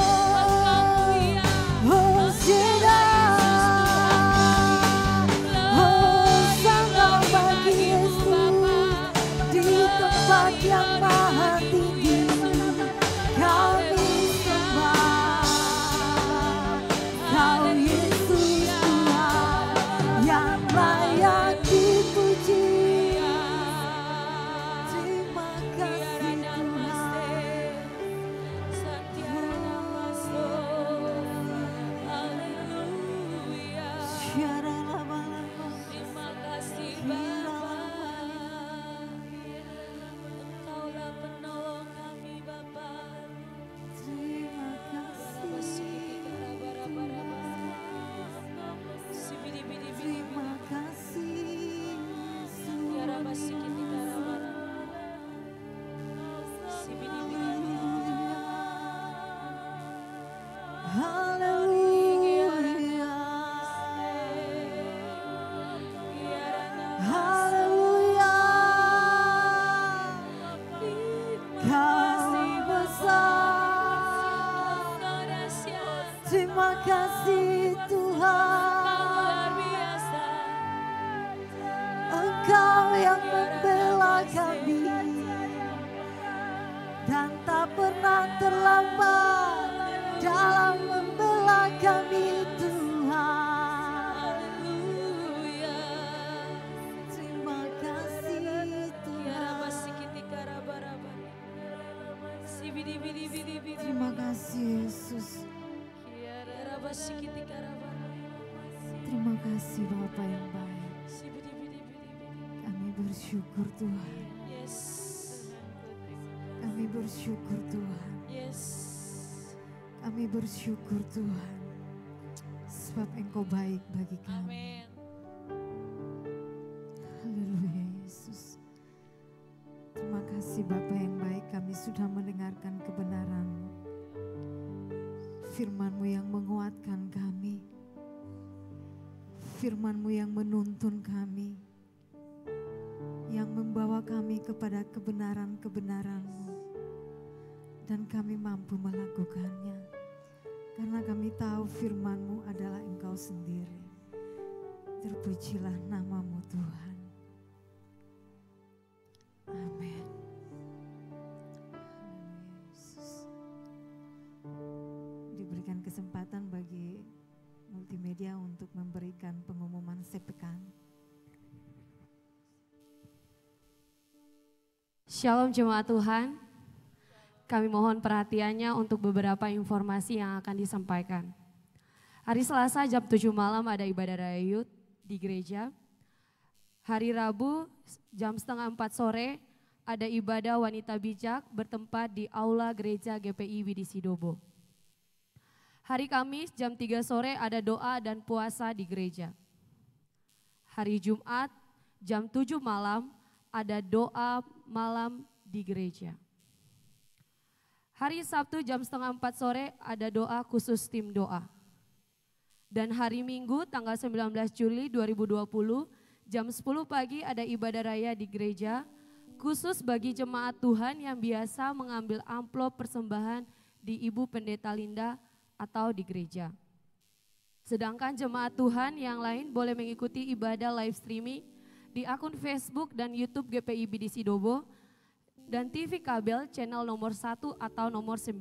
oh tiada, oh sangat bagi Yesus di tempat yang maha tinggi. Kami sembah Kau Yesus Tuhan yang layak dipuji. Terima kasih Tuhan. Tiada lama-lama, Terima kasih Bapa, Engkaulah penolong kami Bapa. terima kasih, terima kasih Yesus. Haleluya, haleluya. Kau besar. Terima kasih Tuhan, Engkau yang membela kami dan tak pernah terlambat dalam membela kami Tuhan. Terima kasih Tuhan. Terima kasih Yesus. Terima kasih Bapa yang baik. Kami bersyukur Tuhan. Kami bersyukur Tuhan. Kami bersyukur Tuhan. Sebab Engkau baik bagi kami. Haleluya Yesus. Terima kasih Bapa yang baik, kami sudah mendengarkan kebenaran-Mu. Firman-Mu yang menguatkan kami. Firman-Mu yang menuntun kami. Yang membawa kami kepada kebenaran-kebenaran-Mu. Dan kami mampu melakukannya. Karena kami tahu firman-Mu adalah Engkau sendiri. Terpujilah nama-Mu Tuhan. Amin. Yesus. Diberikan kesempatan bagi multimedia untuk memberikan pengumuman sepekan. Shalom jemaat Tuhan, kami mohon perhatiannya untuk beberapa informasi yang akan disampaikan. Hari Selasa jam 7 malam ada ibadah raya Youth di gereja. Hari Rabu jam setengah 4 sore ada ibadah wanita bijak bertempat di aula gereja GPI Widisidobo. Hari Kamis jam 3 sore ada doa dan puasa di gereja. Hari Jumat jam 7 malam ada doa malam di gereja. Hari Sabtu jam setengah 4 sore ada doa khusus tim doa. Dan hari Minggu tanggal 19 Juli 2020 jam 10 pagi ada ibadah raya di gereja khusus bagi jemaat Tuhan yang biasa mengambil amplop persembahan di Ibu Pendeta Linda atau di gereja. Sedangkan jemaat Tuhan yang lain boleh mengikuti ibadah live streaming di akun Facebook dan YouTube GPI BDC Dobo dan TV kabel channel nomor 1 atau nomor 19.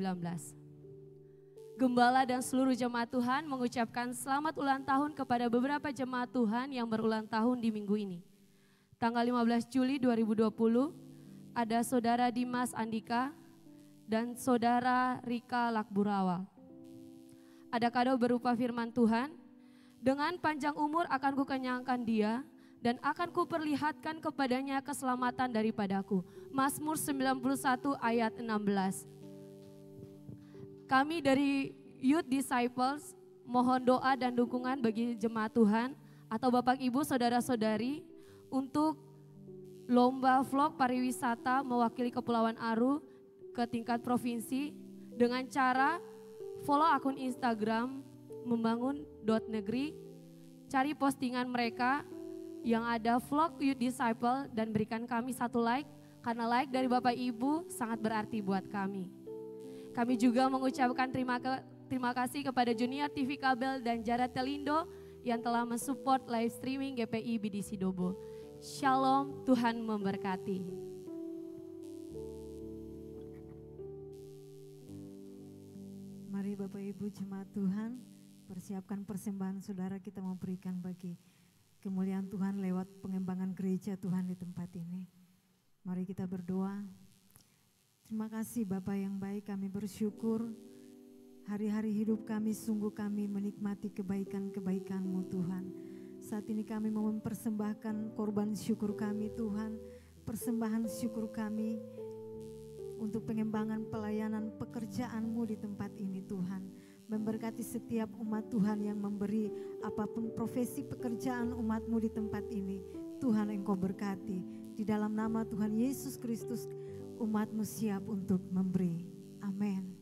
Gembala dan seluruh jemaat Tuhan mengucapkan selamat ulang tahun kepada beberapa jemaat Tuhan yang berulang tahun di minggu ini. Tanggal 15 Juli 2020 ada Saudara Dimas Andika dan Saudara Rika Lakburawal. Ada kado berupa firman Tuhan, dengan panjang umur akan kukenyangkan dia dan akan kuperlihatkan kepadanya keselamatan daripadaku. Mazmur 91 ayat 16. Kami dari Youth Disciples mohon doa dan dukungan bagi jemaat Tuhan atau Bapak Ibu Saudara-saudari untuk lomba vlog pariwisata mewakili Kepulauan Aru ke tingkat provinsi dengan cara follow akun Instagram membangun.negeri, cari postingan mereka yang ada vlog Youth Disciple dan berikan kami 1 like karena like dari Bapak Ibu sangat berarti buat kami. Kami juga mengucapkan terima kasih kepada Junior TV Kabel dan Jara Telindo yang telah mensupport live streaming GPI BDC Dobo. Shalom, Tuhan memberkati. Mari Bapak Ibu jemaat Tuhan, persiapkan persembahan saudara kita mau berikan bagi kemuliaan Tuhan lewat pengembangan gereja Tuhan di tempat ini. Mari kita berdoa. Terima kasih Bapa yang baik, kami bersyukur hari-hari hidup kami sungguh kami menikmati kebaikan-kebaikan-Mu Tuhan. Saat ini kami mau mempersembahkan korban syukur kami Tuhan, persembahan syukur kami untuk pengembangan pelayanan pekerjaan-Mu di tempat ini Tuhan. Memberkati setiap umat Tuhan yang memberi apapun profesi pekerjaan umat-Mu di tempat ini. Tuhan Engkau berkati, di dalam nama Tuhan Yesus Kristus umat-Mu siap untuk memberi. Amin.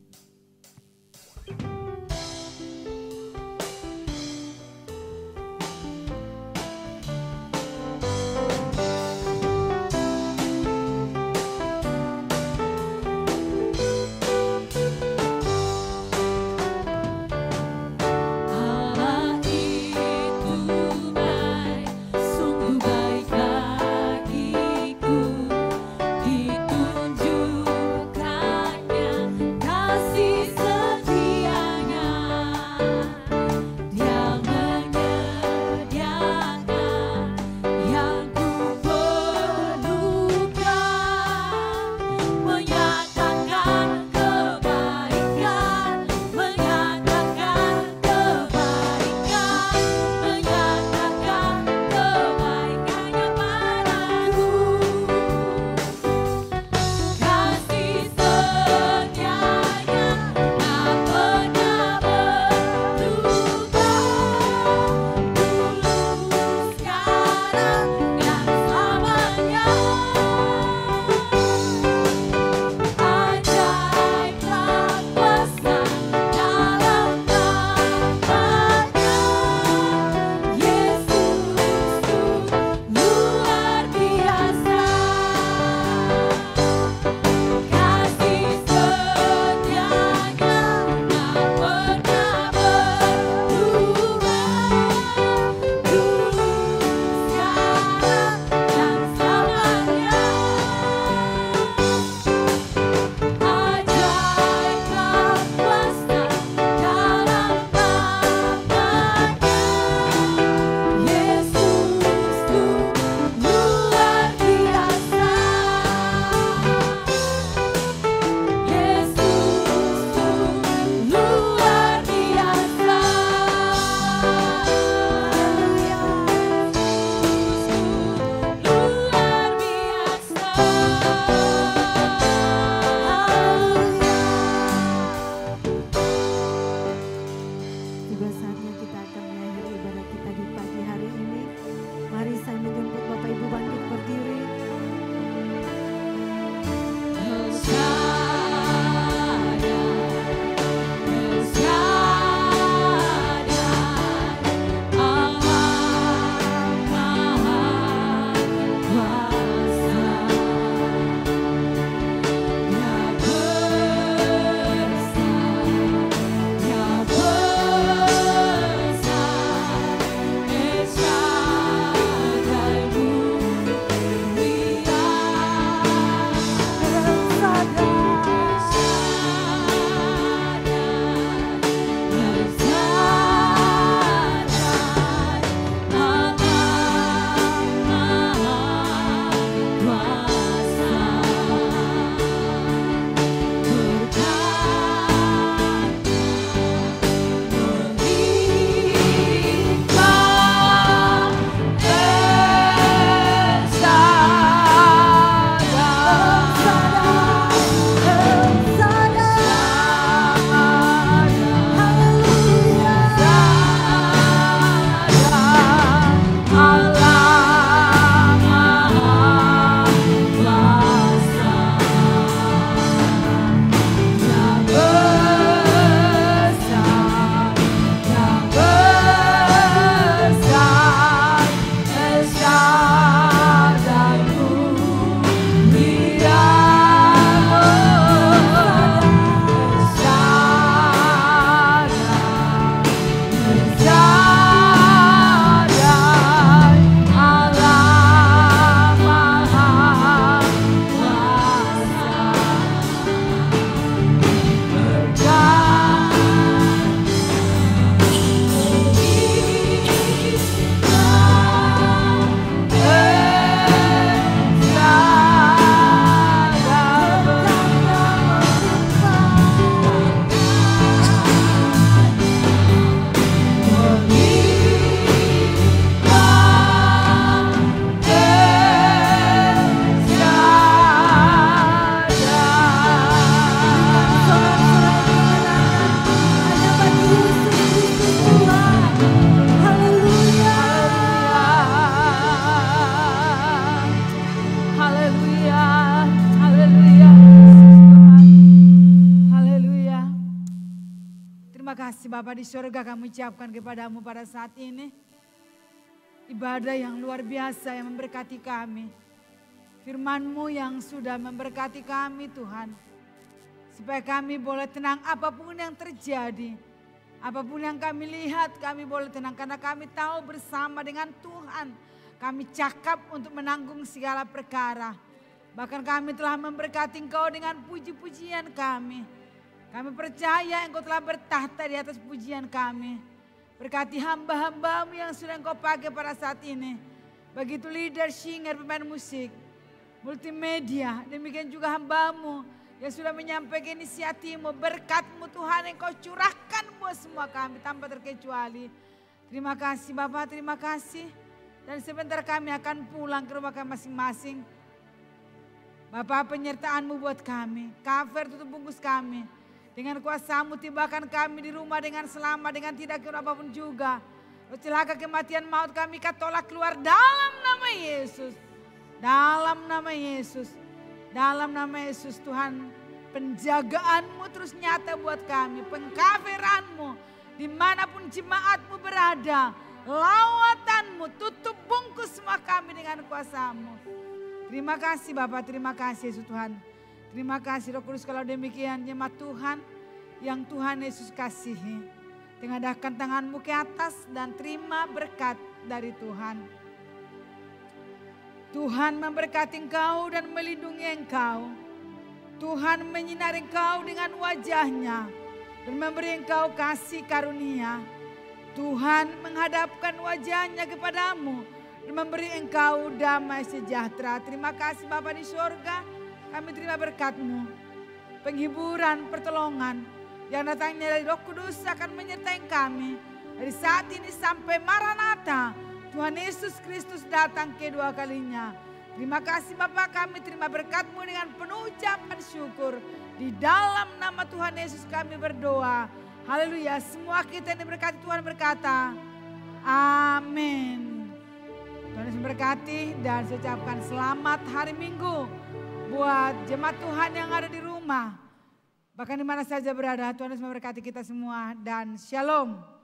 Kasih kasih Bapa di surga kami ucapkan kepadamu pada saat ini. Ibadah yang luar biasa yang memberkati kami. Firman-Mu yang sudah memberkati kami Tuhan. Supaya kami boleh tenang apapun yang terjadi. Apapun yang kami lihat kami boleh tenang. Karena kami tahu bersama dengan Tuhan. Kami cakap untuk menanggung segala perkara. Bahkan kami telah memberkati Engkau dengan puji-pujian kami. Kami percaya Engkau telah bertahta di atas pujian kami. Berkati hamba-hambamu yang sudah Engkau pakai pada saat ini. Begitu leader, singer, pemain musik, multimedia. Demikian juga hambamu yang sudah menyampaikan inisiatifmu. Berkat-Mu Tuhan yang Engkau curahkan buat semua kami tanpa terkecuali. Terima kasih Bapak, terima kasih. Dan sebentar kami akan pulang ke rumah kami masing-masing. Bapak penyertaan-Mu buat kami. Cover tutup bungkus kami. Dengan kuasa-Mu tibakan kami di rumah dengan selamat, dengan tidak kira apapun juga. Celaka kematian maut kami tolak keluar dalam nama Yesus. Dalam nama Yesus. Dalam nama Yesus Tuhan. Penjagaan-Mu terus nyata buat kami. Pengkaveran-Mu. Dimanapun jemaat-Mu berada. Lawatan-Mu tutup bungkus semua kami dengan kuasa-Mu. Terima kasih Bapak, terima kasih Yesus Tuhan. Terima kasih Roh Kudus kalau demikian jemaat Tuhan yang Tuhan Yesus kasihi. Tengadahkan tangan-Mu ke atas dan terima berkat dari Tuhan. Tuhan memberkati engkau dan melindungi engkau. Tuhan menyinari engkau dengan wajah-Nya dan memberi engkau kasih karunia. Tuhan menghadapkan wajah-Nya kepadamu dan memberi engkau damai sejahtera. Terima kasih Bapa di surga. Kami terima berkat-Mu, penghiburan, pertolongan yang datangnya dari Roh Kudus akan menyertai kami. Dari saat ini sampai Maranatha, Tuhan Yesus Kristus datang kedua kalinya. Terima kasih Bapak, kami terima berkat-Mu dengan penuh ucapan syukur. Di dalam nama Tuhan Yesus kami berdoa. Haleluya, semua kita yang diberkati Tuhan berkata, amin. Tuhan Yesus memberkati dan saya ucapkan selamat hari Minggu. Buat jemaat Tuhan yang ada di rumah. Bahkan di mana saja berada, Tuhan Yesus memberkati kita semua dan shalom.